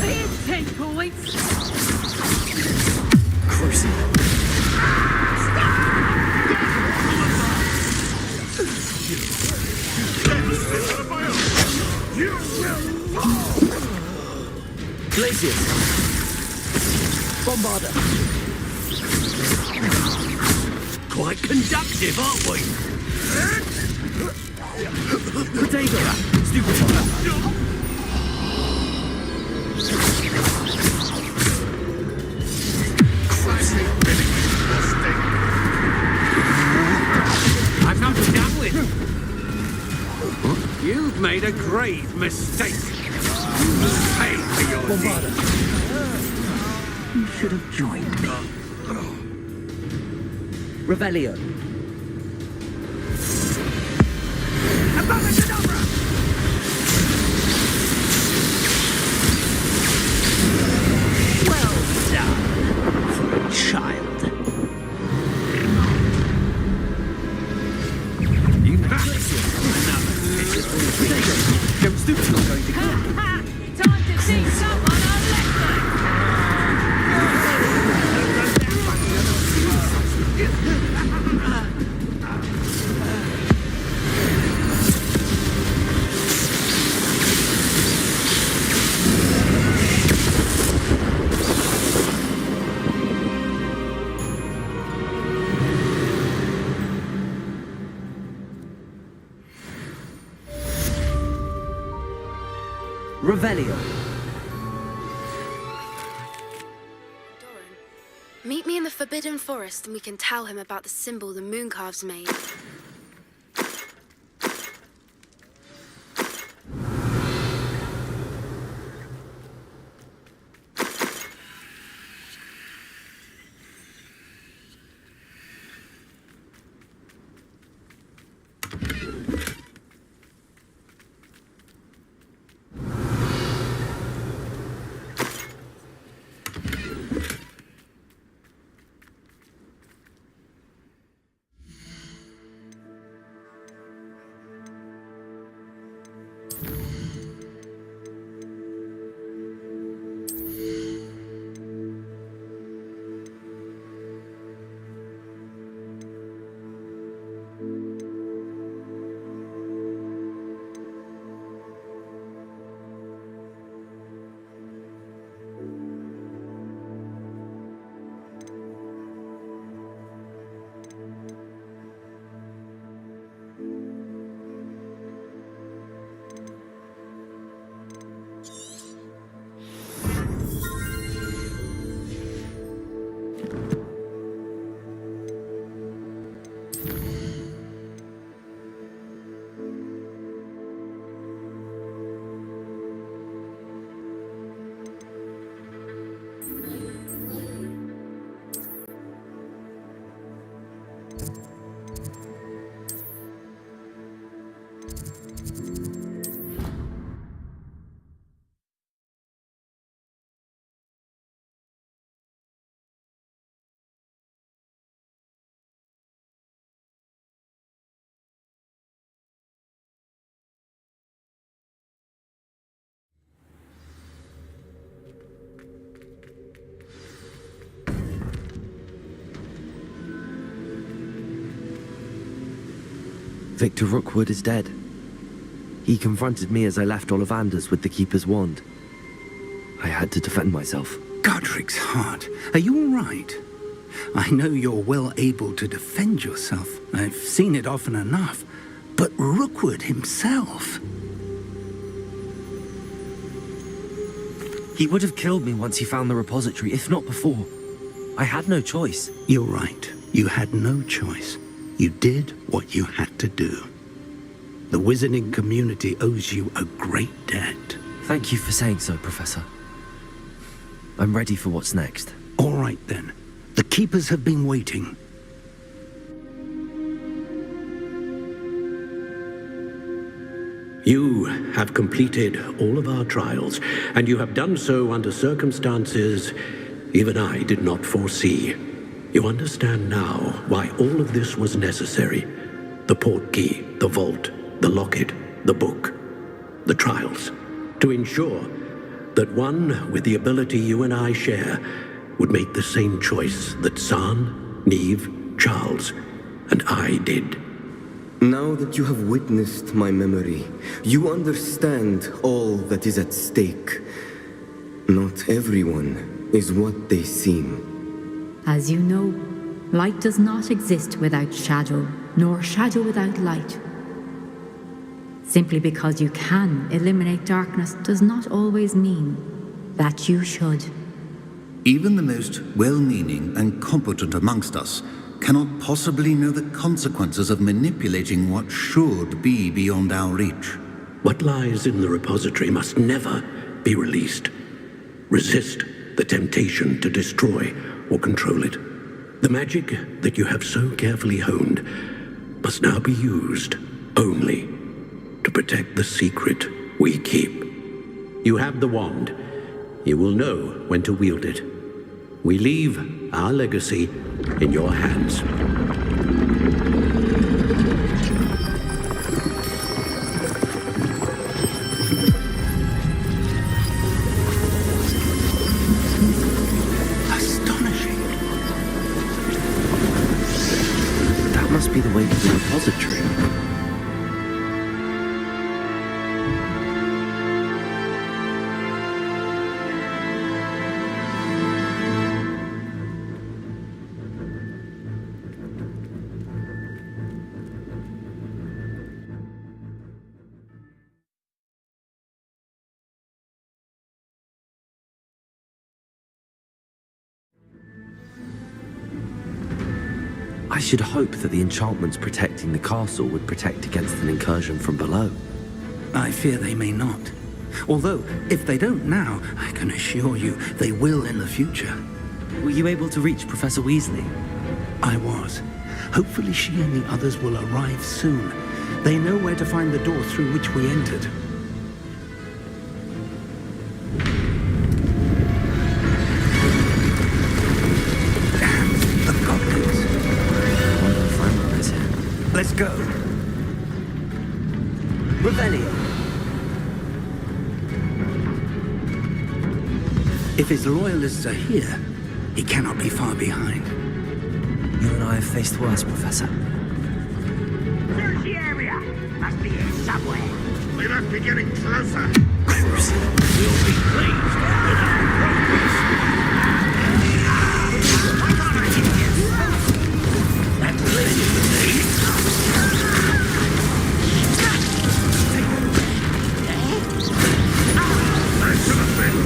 Here's 10 points.
You will fall.
Glacius! Bombarder!
Quite conductive, aren't we?
Potato! Stupid!
I'm not done with you. You've made a grave mistake. Pay for your deeds.
You should have joined me.
Revelio! Revelio.
Doran, meet me in the Forbidden Forest and we can tell him about the symbol the Mooncalves made.
Victor Rookwood is dead. He confronted me as I left Ollivander's with the Keeper's wand. I had to defend myself.
Godric's heart, are you all right? I know you're well able to defend yourself. I've seen it often enough. But Rookwood himself...
He would have killed me once he found the repository, if not before. I had no choice.
You're right. You had no choice. You did what you had to do. The wizarding community owes you a great debt.
Thank you for saying so, Professor. I'm ready for what's next.
All right, then. The Keepers have been waiting.
You have completed all of our trials, and you have done so under circumstances even I did not foresee. You understand now why all of this was necessary. The portkey, the vault, the locket, the book, the trials. To ensure that one with the ability you and I share would make the same choice that San, Neve, Charles, and I did.
Now that you have witnessed my memory, you understand all that is at stake. Not everyone is what they seem.
As you know, light does not exist without shadow, nor shadow without light. Simply because you can eliminate darkness does not always mean that you should.
Even the most well-meaning and competent amongst us cannot possibly know the consequences of manipulating what should be beyond our reach.
What lies in the repository must never be released. Resist the temptation to destroy or control it. The magic that you have so carefully honed must now be used only to protect the secret we keep. You have the wand. You will know when to wield it. We leave our legacy in your hands.
Astonishing.
That must be the way to the repository. I should hope that the enchantments protecting the castle would protect against an incursion from below.
I fear they may not. Although, if they don't now, I can assure you they will in the future.
Were you able to reach Professor Weasley?
I was. Hopefully she and the others will arrive soon. They know where to find the door through which we entered. The goblins. Let's go.
Revelio.
If his loyalists are here, he cannot be far behind.
You and I have faced worse, Professor.
Search the area! Must be here somewhere. We must be getting closer.
We'll be pleased with our progress. That's plenty for me.
I should have been.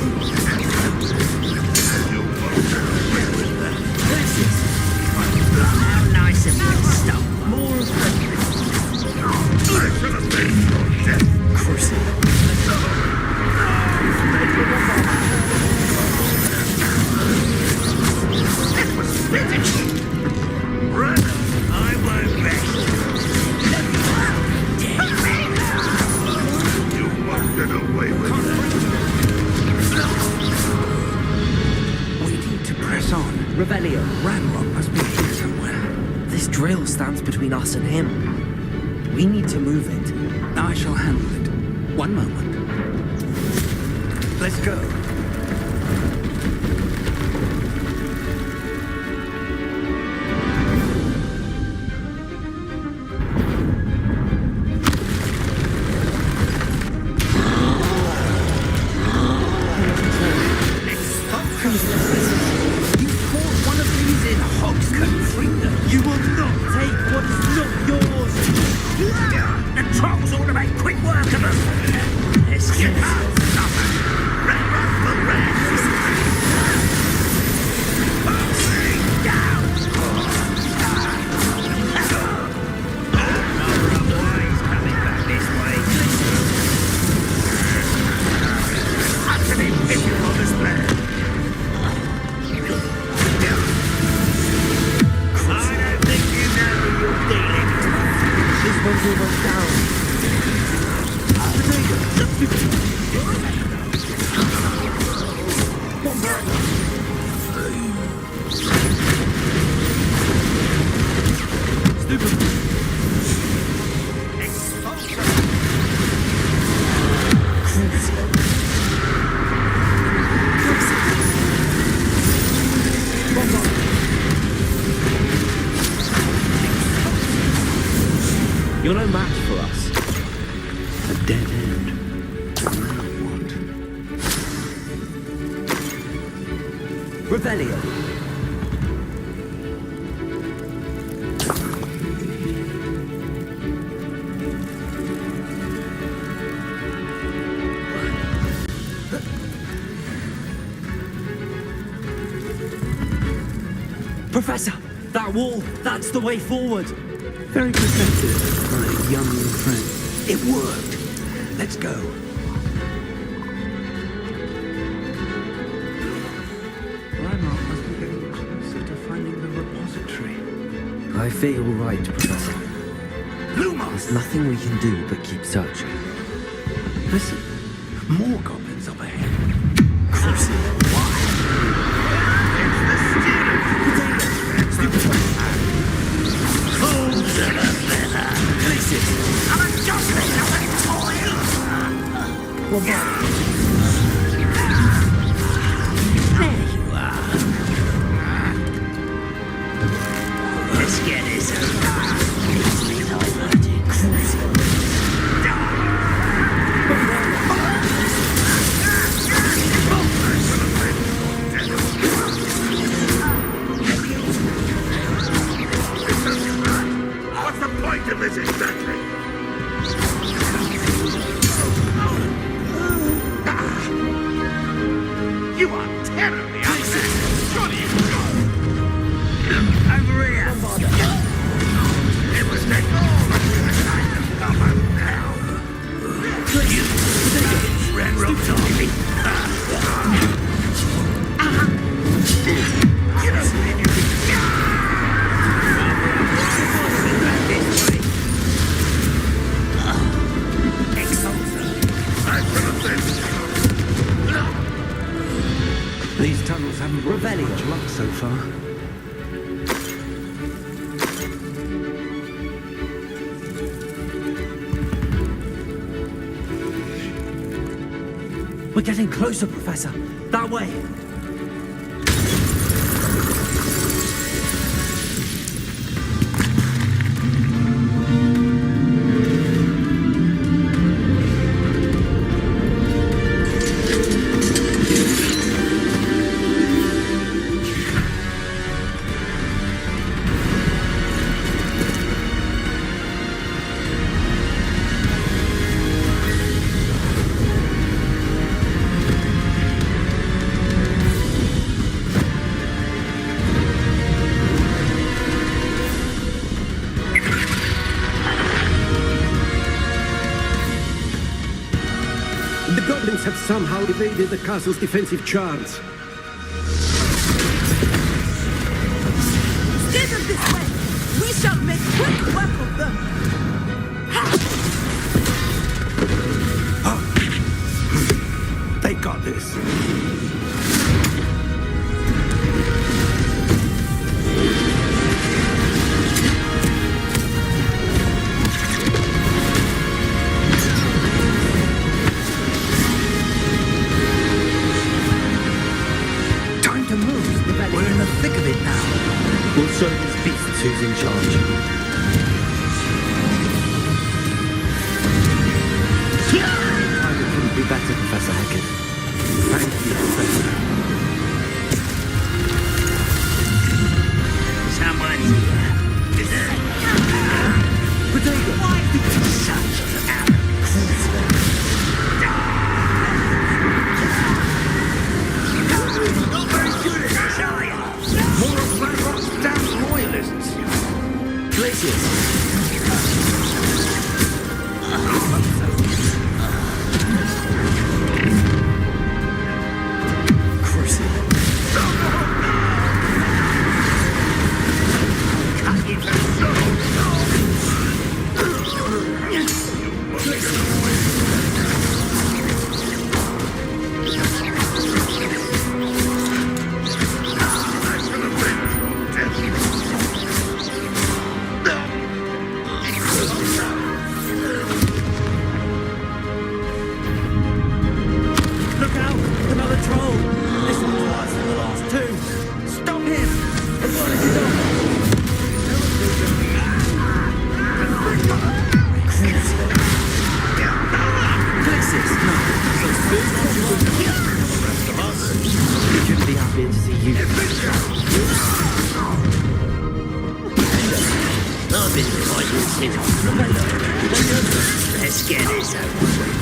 How nice of you to stop. More of them.
I should have been your death. That was finished. Brother, I won't rest. You won't get away with that.
We need to press on.
Revelio.
Ranrock must be here somewhere.
This drill stands between us and him. We need to move it.
I shall handle it. One moment. Let's go.
You caught one of these in Hogscombe Freedom.
You will not take what is not yours!
The trolls ought to make quick work of us. Let's get out.
This one's almost down. You're no match for us.
A dead end. Now what?
Revelio. Professor, that wall, that's the way forward.
Very perceptive, my young friend. It worked. Let's go. Ranrock must be getting closer to finding the repository.
I fear you're right, Professor. There's nothing we can do but keep searching.
Listen, more goblins up ahead.
Let's get this
What's the point of this exactly? You are terribly upset. Surely you know. Over here.
These tunnels haven't brought us much luck so far.
We're getting closer, Professor. That way.
The goblins have somehow evaded the castle's defensive charms.
Steer them this way! We shall make quick work of them!
They got this.
We're in the thick of it now.
We'll show these beasts who's in charge. Timing couldn't be better, Professor Hackett. Thank you, Professor.
Someone's here.
Potato!
Why did you such an arrogance? Not very good at this, are you?
More of Ranrock's damn royalists.
Glaciers! Look out! Another troll! This one's worse than the last two! Stop him! As well as you Places! No! We couldn't be happier to see you.
I've been fighting since. Let's get this over with.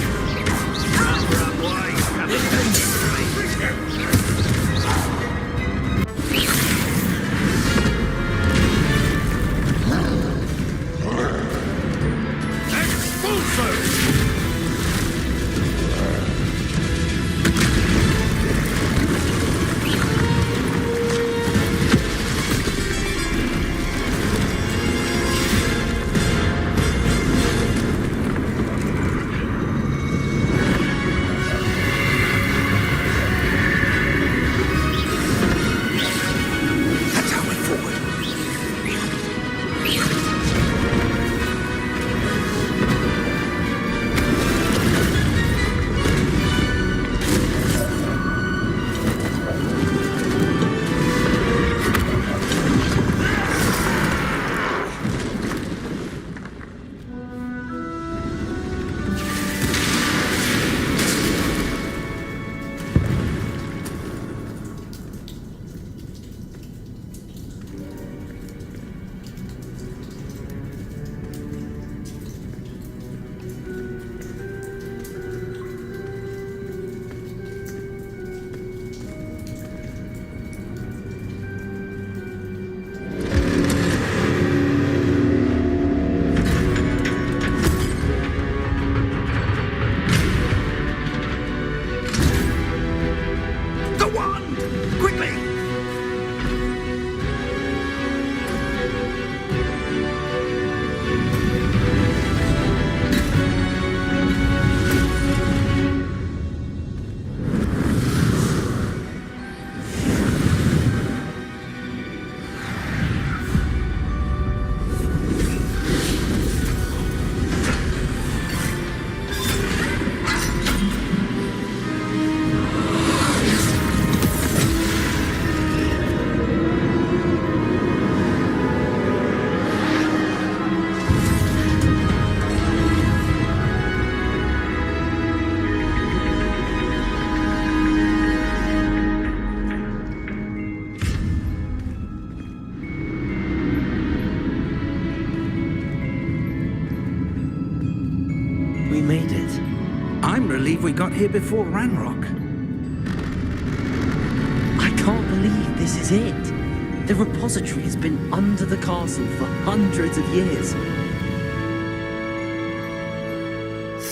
got here before Ranrock.
I can't believe this is it. The repository has been under the castle for hundreds of years.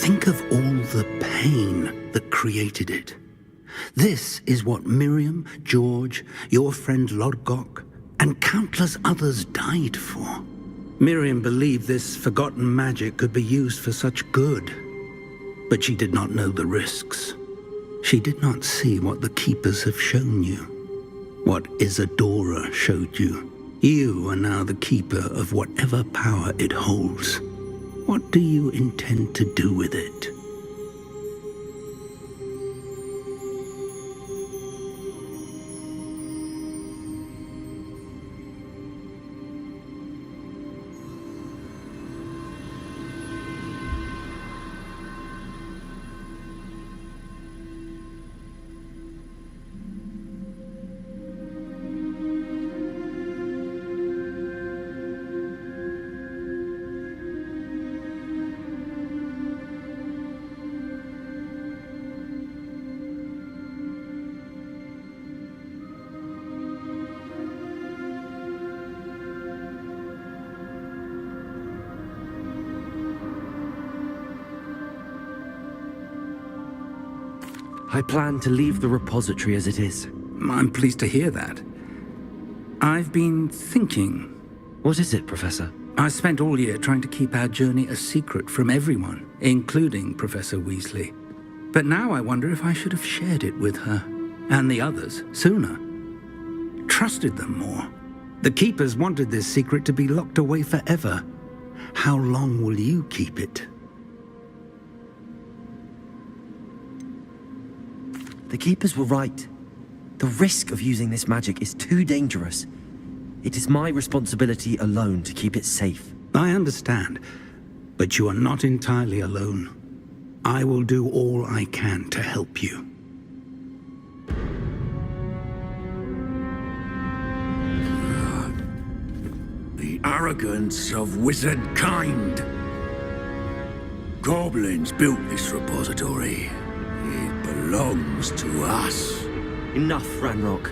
Think of all the pain that created it. This is what Miriam, George, your friend Lodgok, and countless others died for. Miriam believed this forgotten magic could be used for such good, but she did not know the risks. She did not see what the Keepers have shown you, what Isadora showed you. You are now the Keeper of whatever power it holds. What do you intend to do with it?
I plan to leave the repository as it is.
I'm pleased to hear that. I've been thinking.
What is it, Professor?
I spent all year trying to keep our journey a secret from everyone, including Professor Weasley. But now I wonder if I should have shared it with her, and the others, sooner. Trusted them more. The Keepers wanted this secret to be locked away forever. How long will you keep it?
The Keepers were right. The risk of using this magic is too dangerous. It is my responsibility alone to keep it safe.
I understand, but you are not entirely alone. I will do all I can to help you.
The arrogance of wizard kind. Goblins built this repository. It belongs to us.
Enough, Ranrock.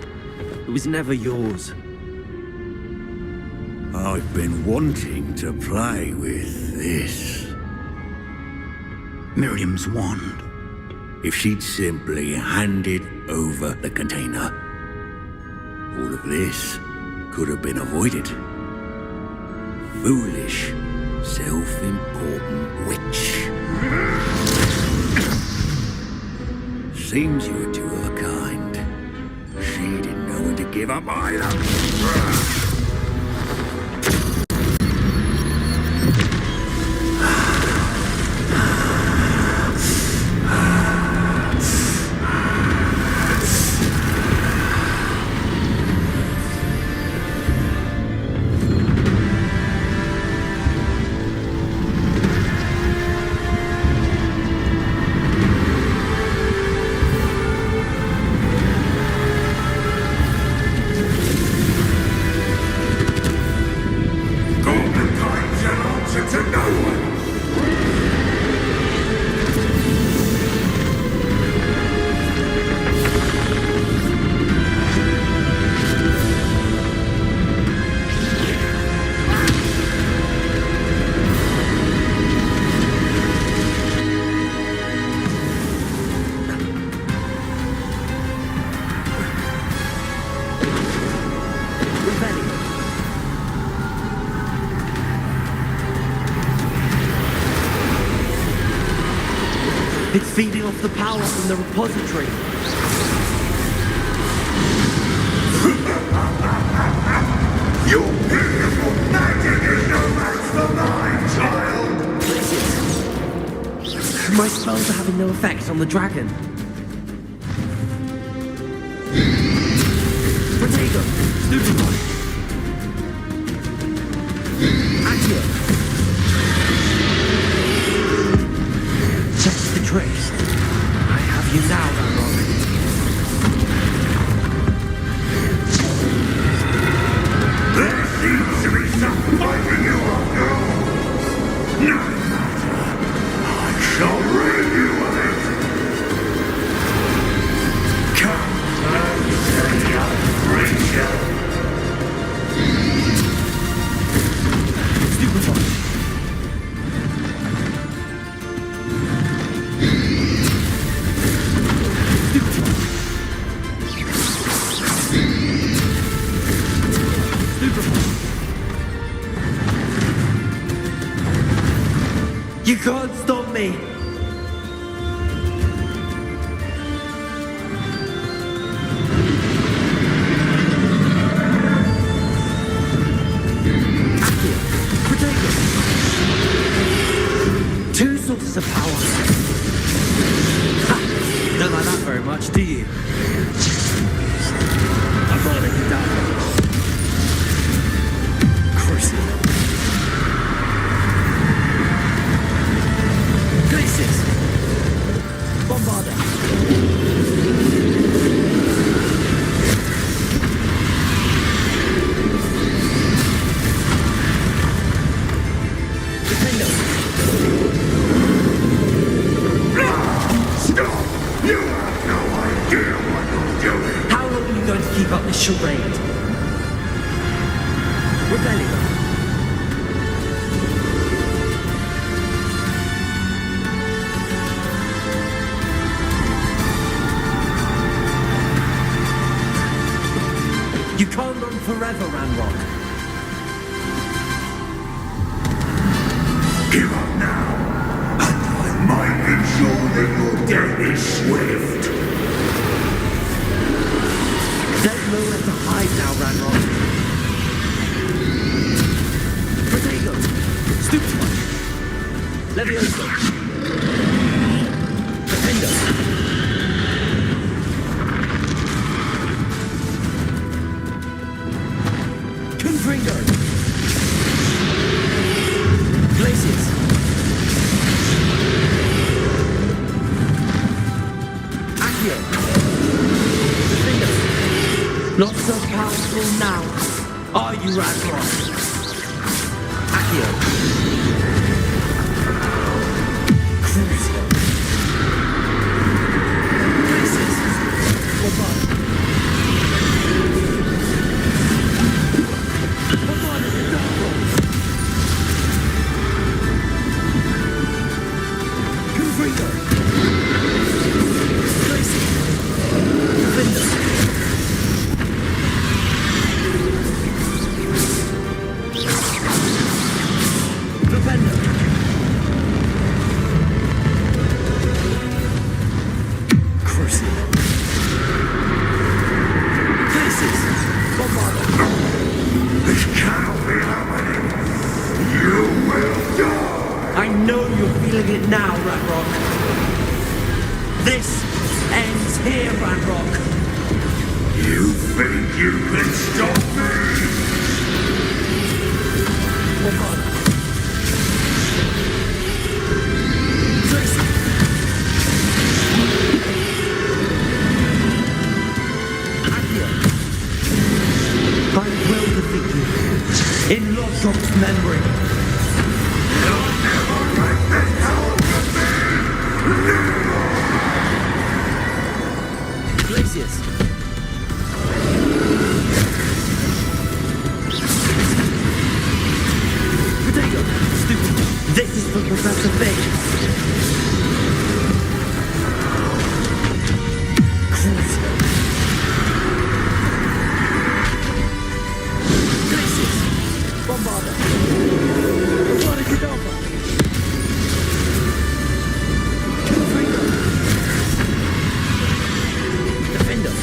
It was never yours.
I've been wanting to play with this.
Miriam's wand.
If she'd simply handed over the container, all of this could have been avoided. Foolish, self-important witch. Seems you were two of a kind. She didn't know when to give up either.
It's feeding off the power from the repository.
Your beautiful magic is no match for mine, child!
My spells are having no effect on the dragon. Protego! Student! Accio! Just the trick. I have you now, Ranrock.
There seems to be some fighting you after all. No matter. I shall rid you of it.
You can't stop me!
Two sources of power. Ha! Don't like that very much, do you? I'd rather you die. Crucible. Glaciers. Bombarder.
Stop! You have no idea what you're doing!
How long are you going to keep up this charade? Rebellion. You can't run forever, Ranrock.
Give up now, and I might ensure that your death is swift.
There's nowhere to hide now, Ranrock. Protego! Stupefy! Levioso! Defender! Confringo! Glaciers! Accio! Defender! Not so powerful now, are you, Ranrock? Accio! Crucio! Glaciers! Bombard! Bombard is a dark roll! Confringo! Glaciers! Defender! Defender! Crucio! Glaciers! Bombarder!
This cannot be happening! You will die!
I know you're feeling it now, Ranrock. This ends here, Ranrock.
You think you can stop me?
Bombarder. Tracy. Accio. I will defeat you in Lodrock's memory.
You'll never break this power from me!
Glaciers. Potato. Stupid. This is for Professor Big. Crucio. Glaciers. Bombarder. Bombarder Cadabra. Confringo. Defender.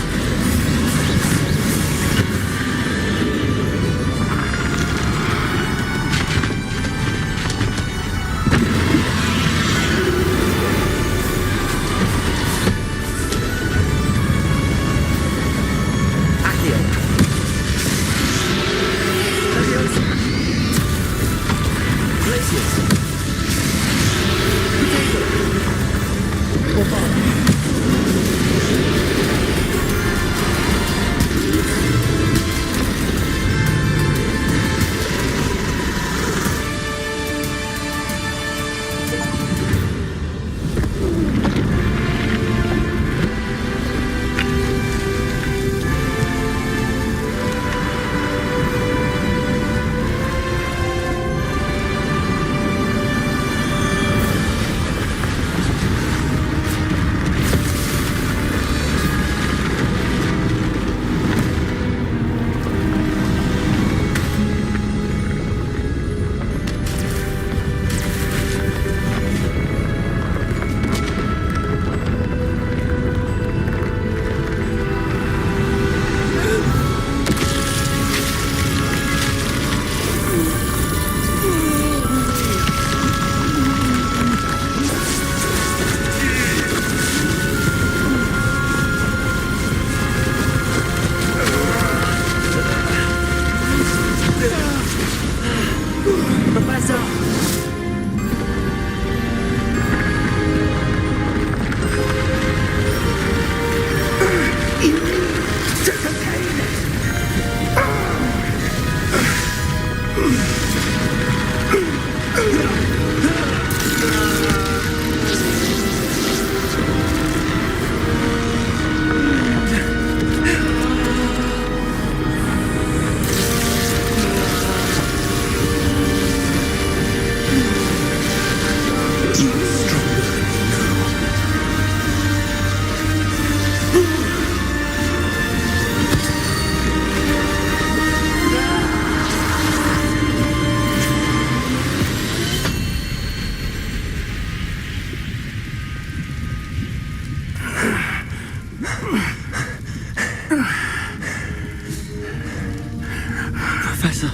Professor.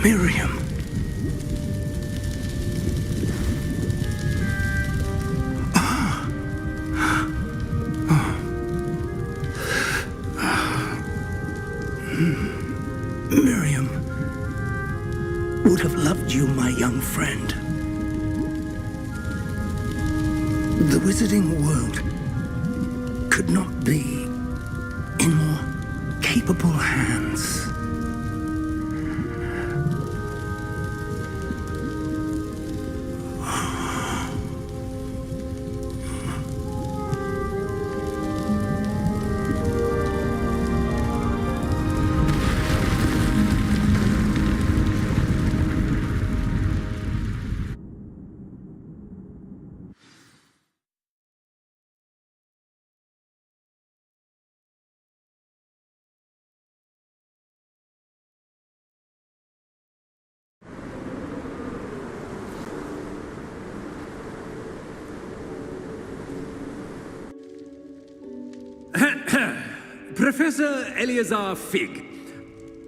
Miriam. Miriam would have loved you, my young friend. The wizarding world could not be in more capable hands.
Professor Eleazar Fig.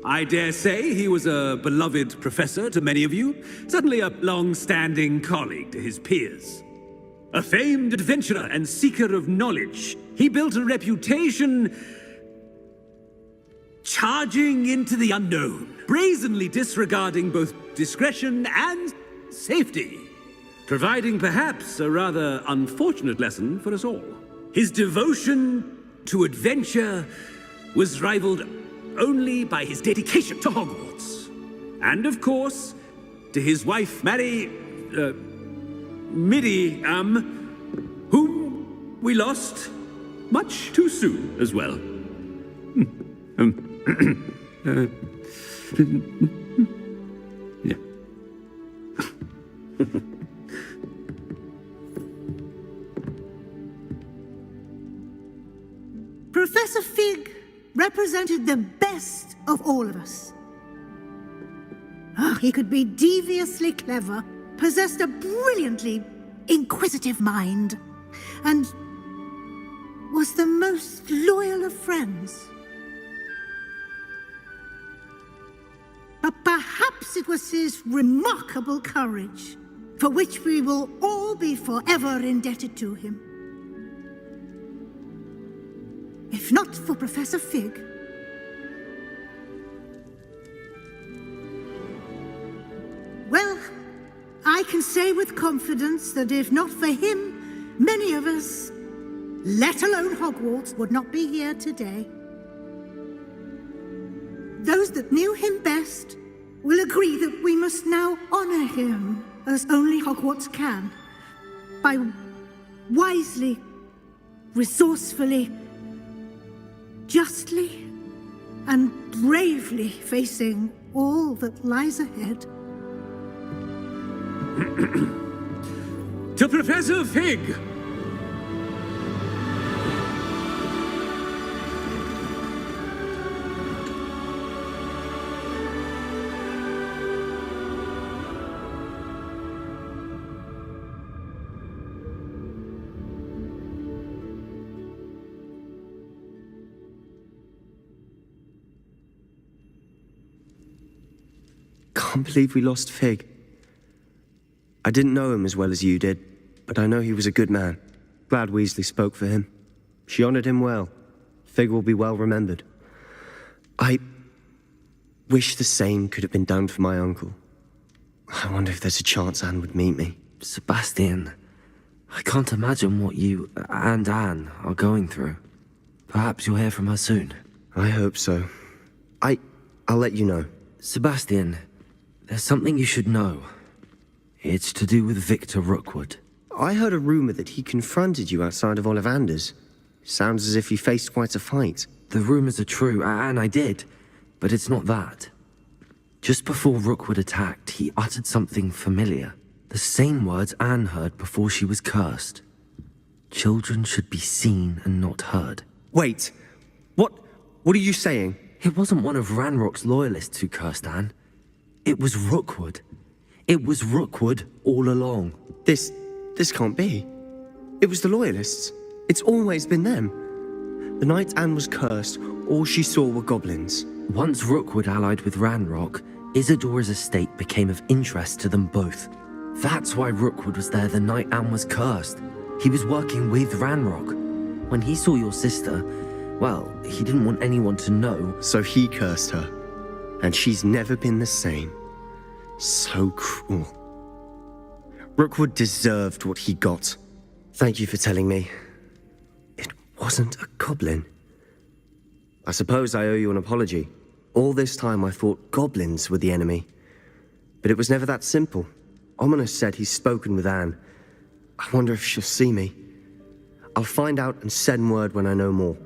I dare say he was a beloved professor to many of you, certainly a long-standing colleague to his peers. A famed adventurer and seeker of knowledge, he built a reputation charging into the unknown, brazenly disregarding both discretion and safety, providing perhaps a rather unfortunate lesson for us all. His devotion to adventure was rivaled only by his dedication to Hogwarts. And of course, to his wife, Midi, whom we lost much too soon as well. Yeah.
Professor Fig represented the best of all of us. He could be deviously clever, possessed a brilliantly inquisitive mind, and was the most loyal of friends. But perhaps it was his remarkable courage, for which we will all be forever indebted to him. If not for Professor Fig, well, I can say with confidence that if not for him, many of us, let alone Hogwarts, would not be here today. Those that knew him best will agree that we must now honor him as only Hogwarts can, by wisely, resourcefully, justly and bravely facing all that lies ahead.
To Professor Fig!
Can't believe we lost Fig. I didn't know him as well as you did, but I know he was a good man. Glad Weasley spoke for him. She honored him well. Fig will be well remembered. I wish the same could have been done for my uncle. I wonder if there's a chance Anne would meet me.
Sebastian, I can't imagine what you and Anne are going through. Perhaps you'll hear from her soon.
I hope so. I'll let you know.
Sebastian, there's something you should know. It's to do with Victor Rookwood.
I heard a rumor that he confronted you outside of Ollivander's. Sounds as if he faced quite a fight.
The rumors are true, and I did, but it's not that. Just before Rookwood attacked, he uttered something familiar. The same words Anne heard before she was cursed. Children should be seen and not heard.
Wait, what are you saying?
It wasn't one of Ranrock's loyalists who cursed Anne. It was Rookwood. It was Rookwood all along.
This can't be. It was the Loyalists. It's always been them. The night Anne was cursed, all she saw were goblins.
Once Rookwood allied with Ranrock, Isadora's estate became of interest to them both. That's why Rookwood was there the night Anne was cursed. He was working with Ranrock. When he saw your sister, well, he didn't want anyone to know.
So he cursed her, and she's never been the same. So cruel. Rookwood deserved what he got. Thank you for telling me. It wasn't a goblin. I suppose I owe you an apology. All this time I thought goblins were the enemy. But it was never that simple. Ominous said he's spoken with Anne. I wonder if she'll see me. I'll find out and send word when I know more.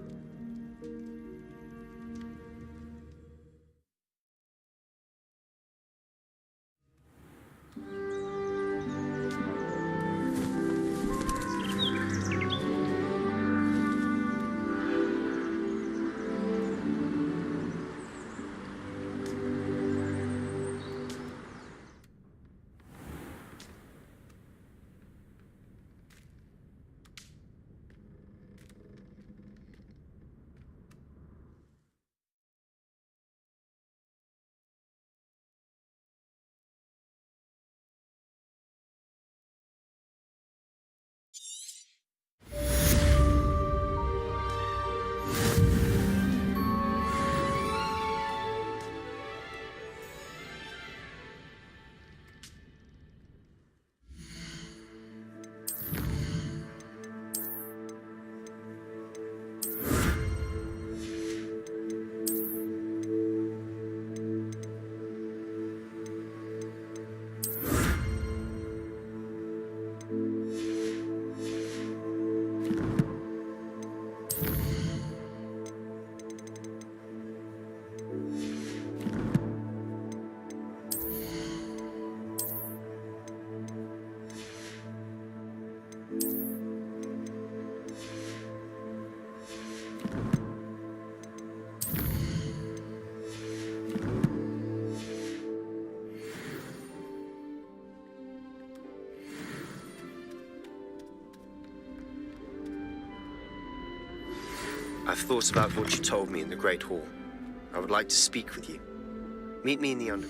I've thought about what you told me in the Great Hall. I would like to speak with you. Meet me in the under...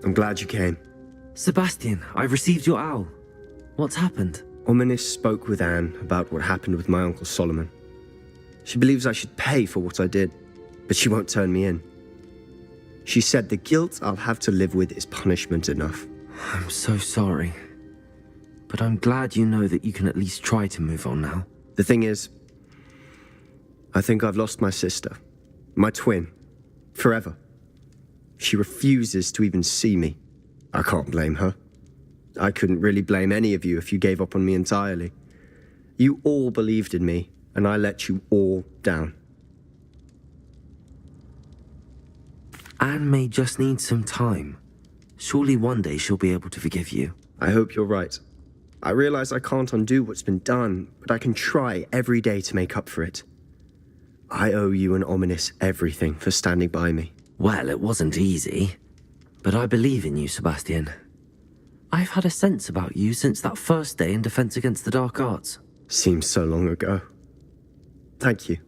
I'm glad you came.
Sebastian, I've received your owl. What's happened?
Ominous spoke with Anne about what happened with my Uncle Solomon. She believes I should pay for what I did, but she won't turn me in. She said the guilt I'll have to live with is punishment enough.
I'm so sorry. But I'm glad you know that you can at least try to move on now.
The thing is, I think I've lost my sister, my twin, forever. She refuses to even see me. I can't blame her. I couldn't really blame any of you if you gave up on me entirely. You all believed in me, and I let you all down.
Anne may just need some time. Surely one day she'll be able to forgive you.
I hope you're right. I realize I can't undo what's been done, but I can try every day to make up for it. I owe you and Ominous everything for standing by me.
Well, it wasn't easy, but I believe in you, Sebastian. I've had a sense about you since that first day in Defense Against the Dark Arts.
Seems so long ago. Thank you.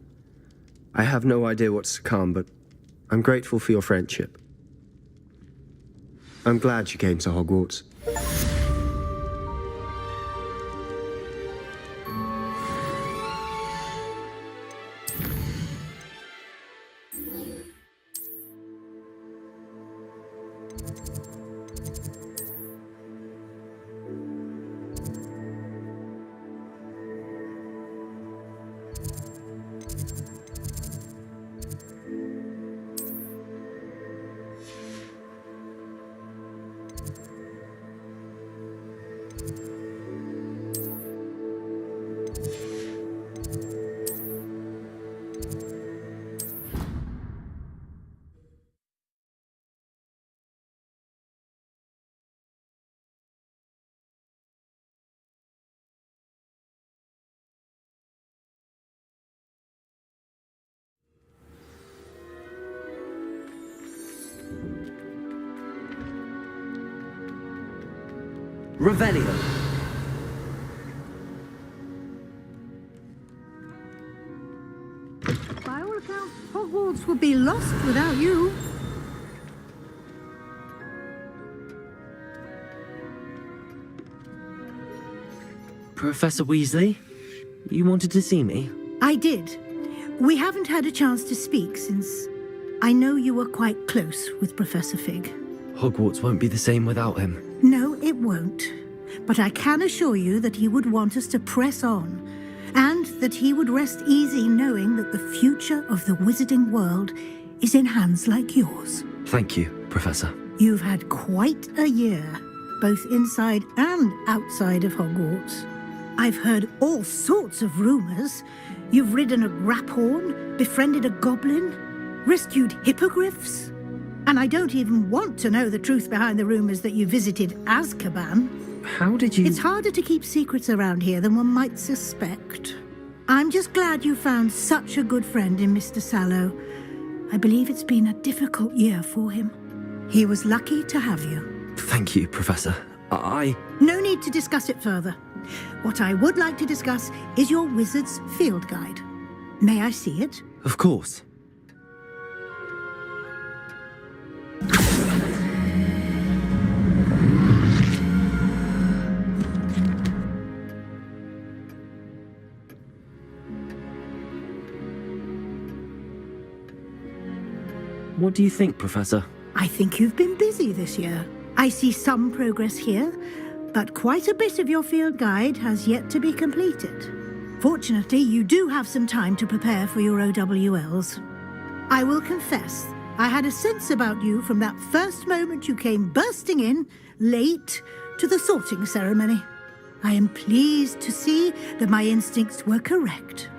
I have no idea what's to come, but I'm grateful for your friendship. I'm glad you came to Hogwarts.
Revelio.
By all accounts, Hogwarts would be lost without you.
Professor Weasley, you wanted to see me?
I did. We haven't had a chance to speak since I know you were quite close with Professor Fig.
Hogwarts won't be the same without him.
No, it won't. But I can assure you that he would want us to press on, and that he would rest easy knowing that the future of the wizarding world is in hands like yours.
Thank you, Professor.
You've had quite a year, both inside and outside of Hogwarts. I've heard all sorts of rumors. You've ridden a graphorn, befriended a goblin, rescued hippogriffs. And I don't even want to know the truth behind the rumors that you visited Azkaban.
How did you...
It's harder to keep secrets around here than one might suspect. I'm just glad you found such a good friend in Mr. Sallow. I believe it's been a difficult year for him. He was lucky to have you.
Thank you, Professor.
No need to discuss it further. What I would like to discuss is your wizard's field guide. May I see it?
Of course. What do you think, Professor?
I think you've been busy this year. I see some progress here, but quite a bit of your field guide has yet to be completed. Fortunately, you do have some time to prepare for your OWLs. I will confess, I had a sense about you from that first moment you came bursting in, late, to the sorting ceremony. I am pleased to see that my instincts were correct.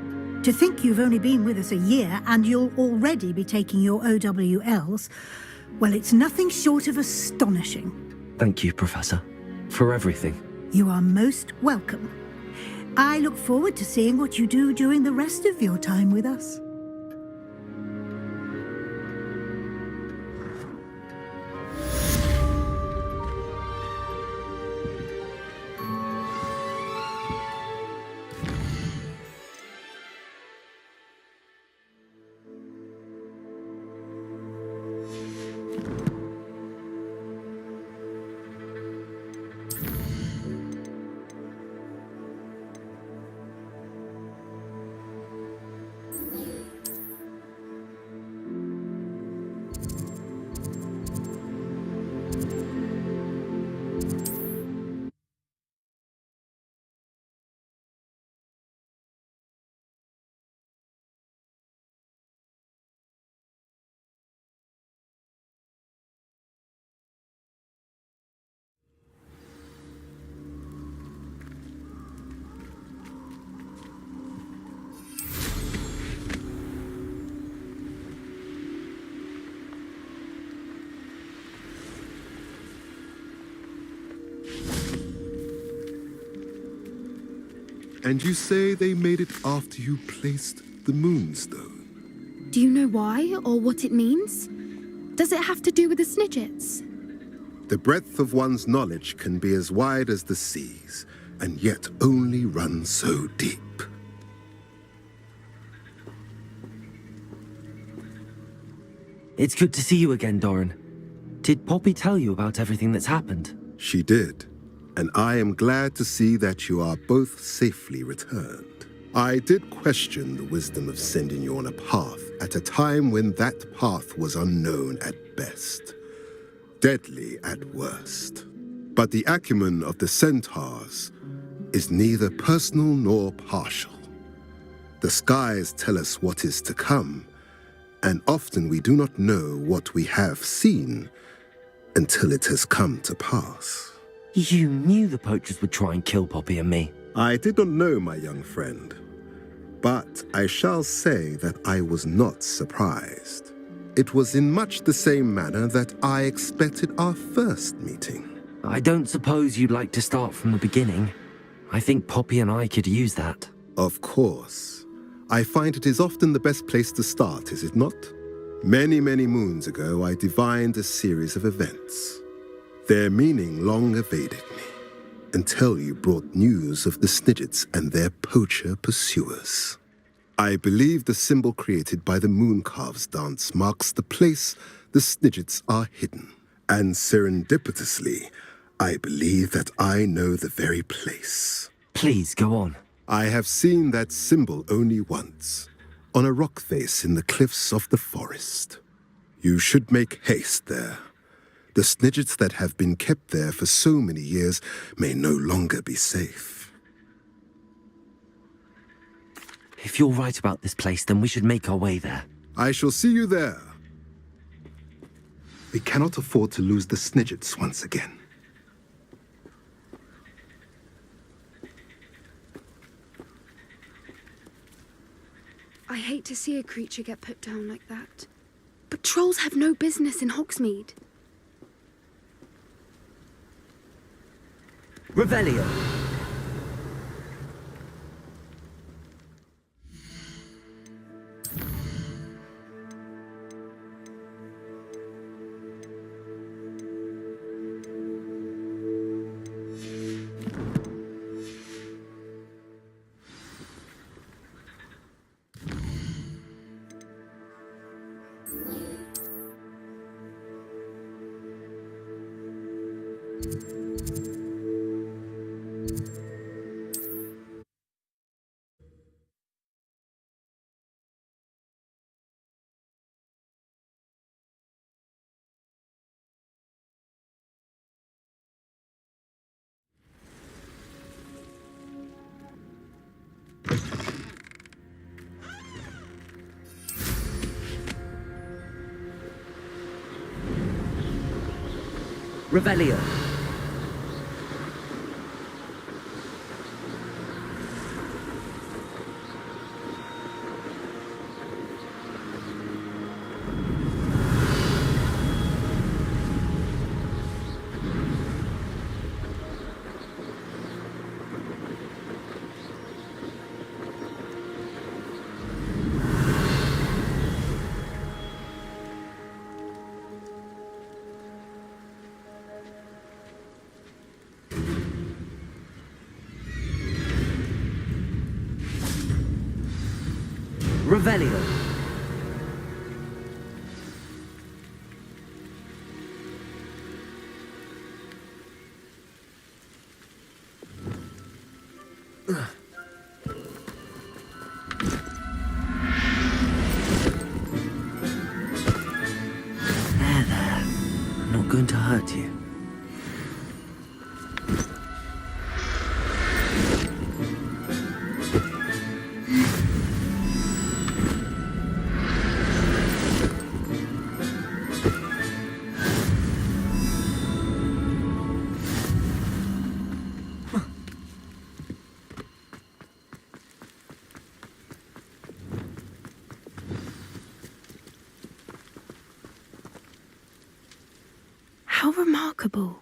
To think you've only been with us a year and you'll already be taking your OWLs, well, it's nothing short of astonishing.
Thank you, Professor, for everything.
You are most welcome. I look forward to seeing what you do during the rest of your time with us.
And you say they made it after you placed the moonstone?
Do you know why or what it means? Does it have to do with the Snidgets?
The breadth of one's knowledge can be as wide as the seas, and yet only run so deep.
It's good to see you again, Doran. Did Poppy tell you about everything that's happened?
She did, and I am glad to see that you are both safely returned. I did question the wisdom of sending you on a path at a time when that path was unknown at best, deadly at worst. But the acumen of the centaurs is neither personal nor partial. The skies tell us what is to come, and often we do not know what we have seen until it has come to pass.
You knew the poachers would try and kill Poppy and me.
I did not know, my young friend, but I shall say that I was not surprised. It was in much the same manner that I expected our first meeting.
I don't suppose you'd like to start from the beginning. I think Poppy and I could use that.
Of course. I find it is often the best place to start, is it not? Many, many moons ago, I divined a series of events. Their meaning long evaded me. until you brought news of the Snidgets and their poacher pursuers. I believe the symbol created by the Mooncalves dance marks the place the Snidgets are hidden. And serendipitously, I believe that I know the very place.
Please, go on.
I have seen that symbol only once, on a rock face in the cliffs of the forest. You should make haste there. The Snidgets that have been kept there for so many years may no longer be safe.
If you're right about this place, then we should make our way there.
I shall see you there. We cannot afford to lose the Snidgets once again.
I hate to see a creature get put down like that. But trolls have no business in Hogsmeade.
Revelio! Revelio. Revelio. There. I'm not going to hurt you.
How remarkable.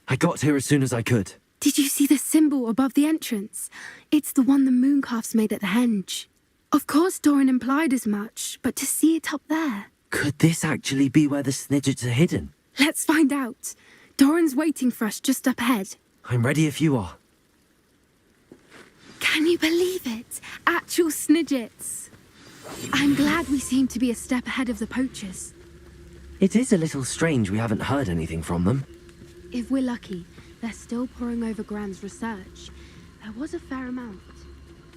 I got here as soon as I could.
Did you see the symbol above the entrance? It's the one the Mooncalves made at the henge. Of course Doran implied as much, but to see it up there...
Could this actually be where the Snidgets are hidden?
Let's find out. Doran's waiting for us just up ahead.
I'm ready if you are.
Can you believe it? Actual Snidgets. I'm glad we seem to be a step ahead of the poachers.
It is a little strange we haven't heard anything from them.
If we're lucky, they're still poring over Graham's research. There was a fair amount.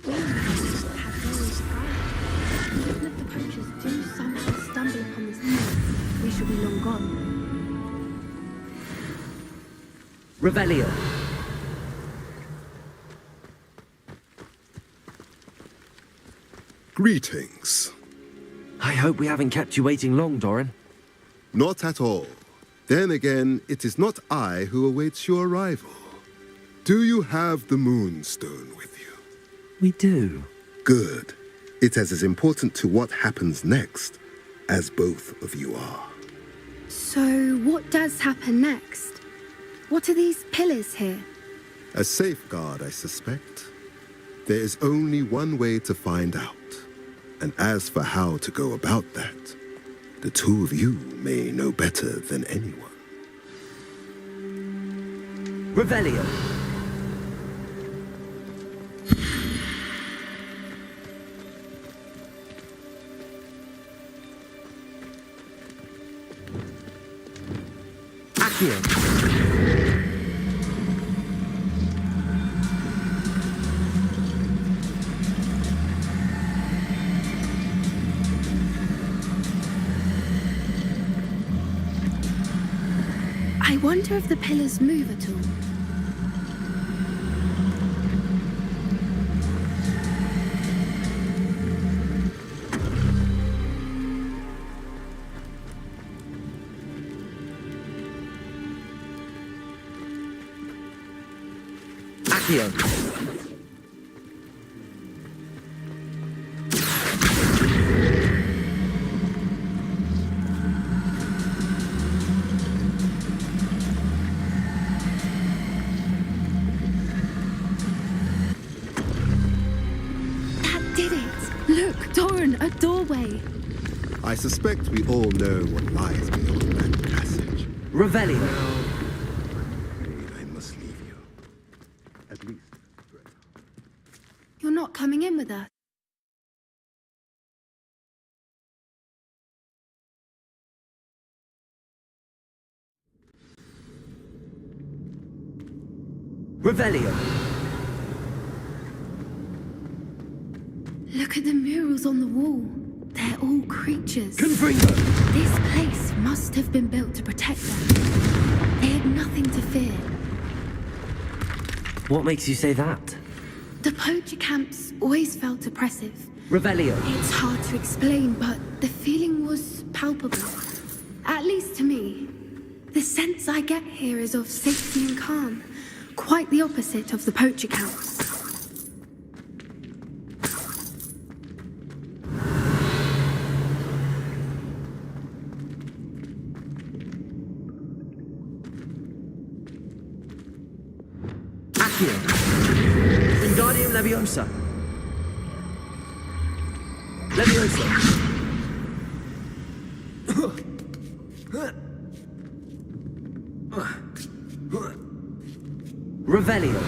We had various files. Even if the poachers do somehow stumble upon this place, we shall be long gone.
Revelio.
Greetings.
I hope we haven't kept you waiting long, Doran.
Not at all. Then again, it is not I who awaits your arrival. Do you have the Moonstone with you?
We do.
Good. It is as important to what happens next as both of you are.
So, what does happen next? What are these pillars here?
A safeguard, I suspect. There is only one way to find out. And as for how to go about that, The two of you may know better than anyone.
Revelio. Accio.
I wonder if the pillars move at all.
Accio.
A doorway.
I suspect we all know what lies beyond that passage.
Revelio.
I must leave you. At least.
You're not coming in with us.
Revelio.
Look at the murals on the wall. They're all creatures.
Confringo!
This place must have been built to protect them. They had nothing to fear.
What makes you say that?
The poacher camps always felt oppressive.
Revelio.
It's hard to explain, but the feeling was palpable. At least to me. The sense I get here is of safety and calm. Quite the opposite of the poacher camps.
Wingardium Leviosa. Leviosa. Revelio.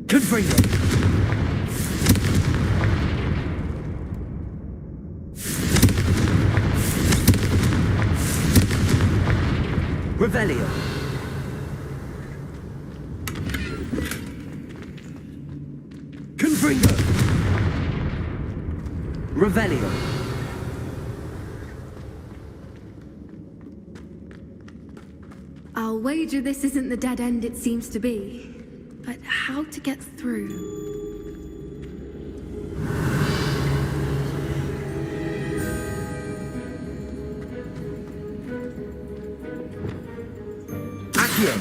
Confringo. Revelio. Confringo. Revelio.
I'll wager this isn't the dead end it seems to be. But how to get through?
Accio.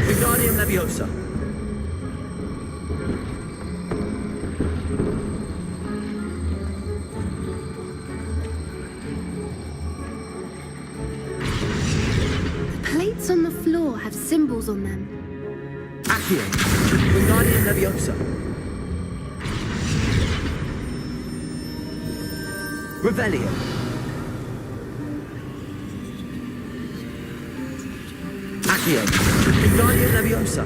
Wingardium Leviosa.
The plates on the floor have symbols on them.
Accio. Wingardium Leviosa. Revelio. Accio. Wingardium Leviosa.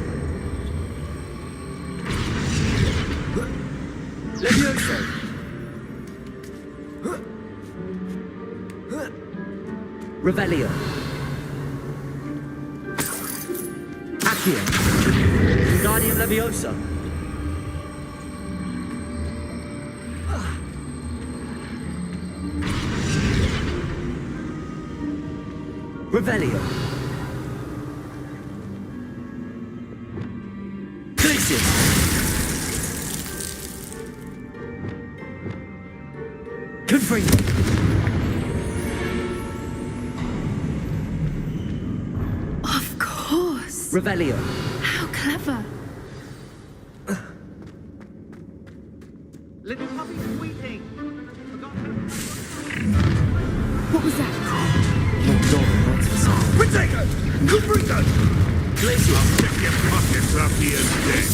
Leviosa. Revelio. Accio. Wingardium Leviosa. Revelio. Glacius. free.
Of course.
Revelio.
How clever.
Little puppy's weeping.
What was that?
That's facade.
Protego! Cubrito!
Glacier.
I'll check your pockets up here dead.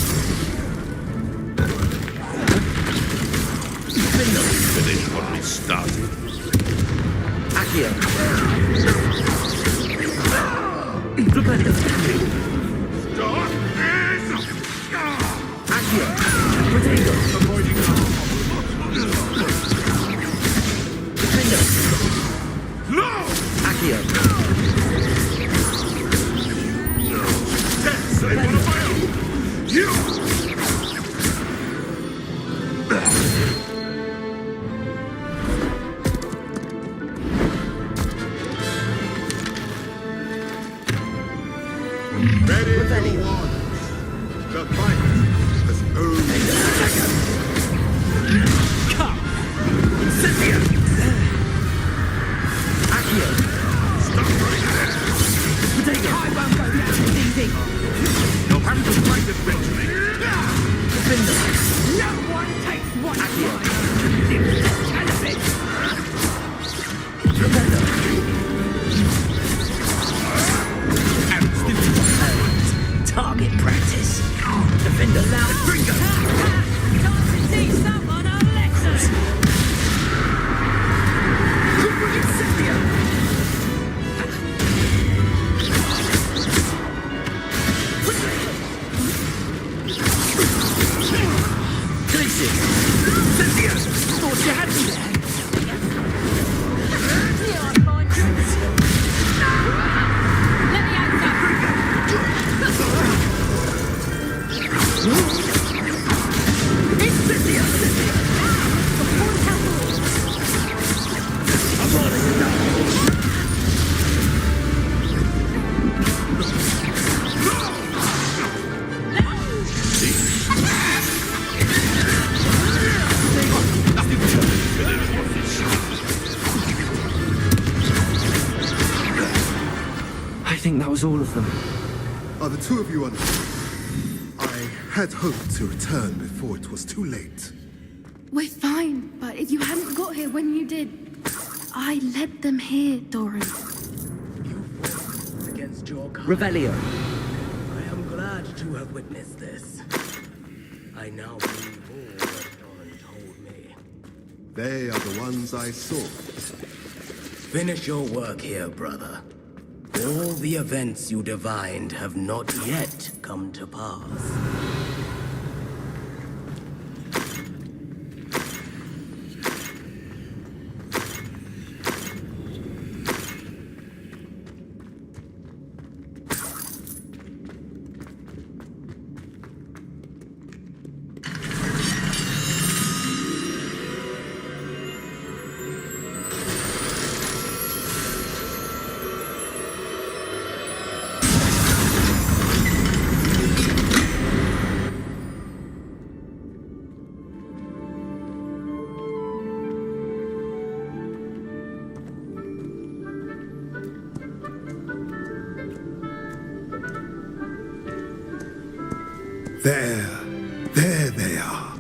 Finish what we started.
Accio. Flipendo.
Stop this!
Accio. Protego.
Avoiding
Defendo.
No!
Accio.
Yes, I want to fail! You! Ready for one. The fight has only
Come. Cynthia. Accio.
Stop right there!
Protego.
I won't go down easy.
You'll have to fight eventually.
Defendo.
No one takes one
Accio.
Cannabis.
Defendo. Target practice. Defender. Bringer.
Time to teach someone a lesson.
Cynthia. Glacier. Cynthia. Thought you had me there.
Let me out some.
It's Cynthia. I'm on it now. I think that was all of them.
Are the two of you on? I had hoped to return before it was too late.
We're fine, but if you hadn't got here when you did, I led them here, Doran.
Against your kind.
Revelio.
I am glad to have witnessed this. I now believe all that Doran told me.
They are the ones I saw.
Finish your work here, brother. All the events you divined have not yet come to pass.
There they are.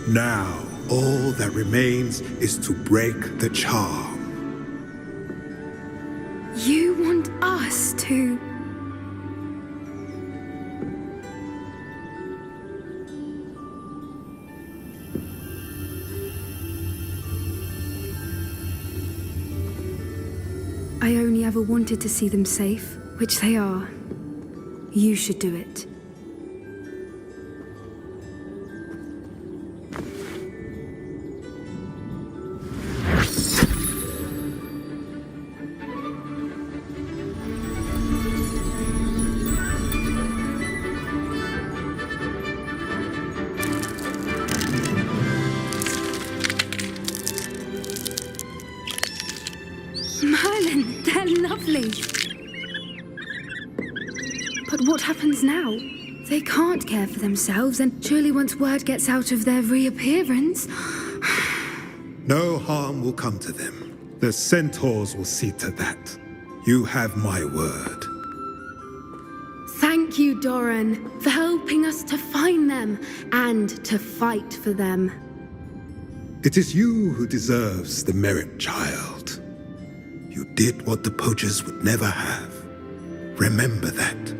Now, all that remains is to break the charm.
You want us to... I only ever wanted to see them safe, which they are. You should do it. Merlin, they're lovely. But what happens now? They can't care for themselves, and surely once word gets out of their reappearance...
No harm will come to them. The centaurs will see to that. You have my word.
Thank you, Doran, for helping us to find them and to fight for them.
It is you who deserves the merit, child. You did what the poachers would never have. Remember that.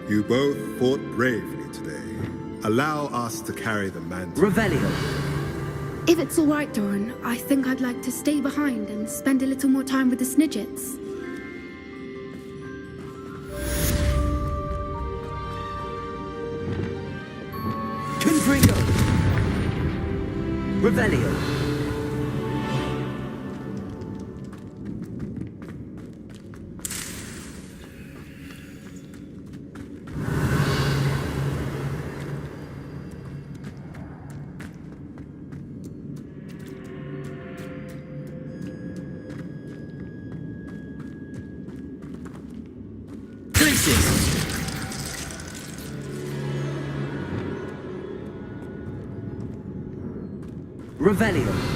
You both fought bravely today. Allow us to carry the mantle.
Revelio.
If it's all right, Doran, I think I'd like to stay behind and spend a little more time with the Snidgets.
Confringo. Revelio. Revelio.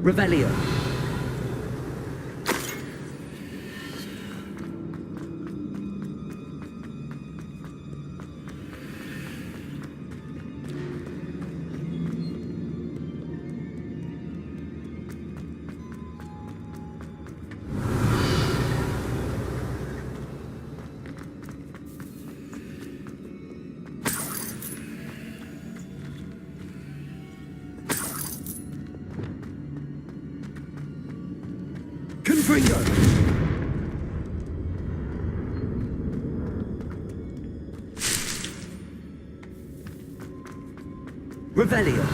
Revelio. Confringo. Revelio.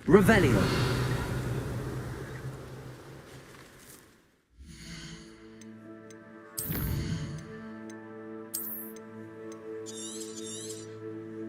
Revelio.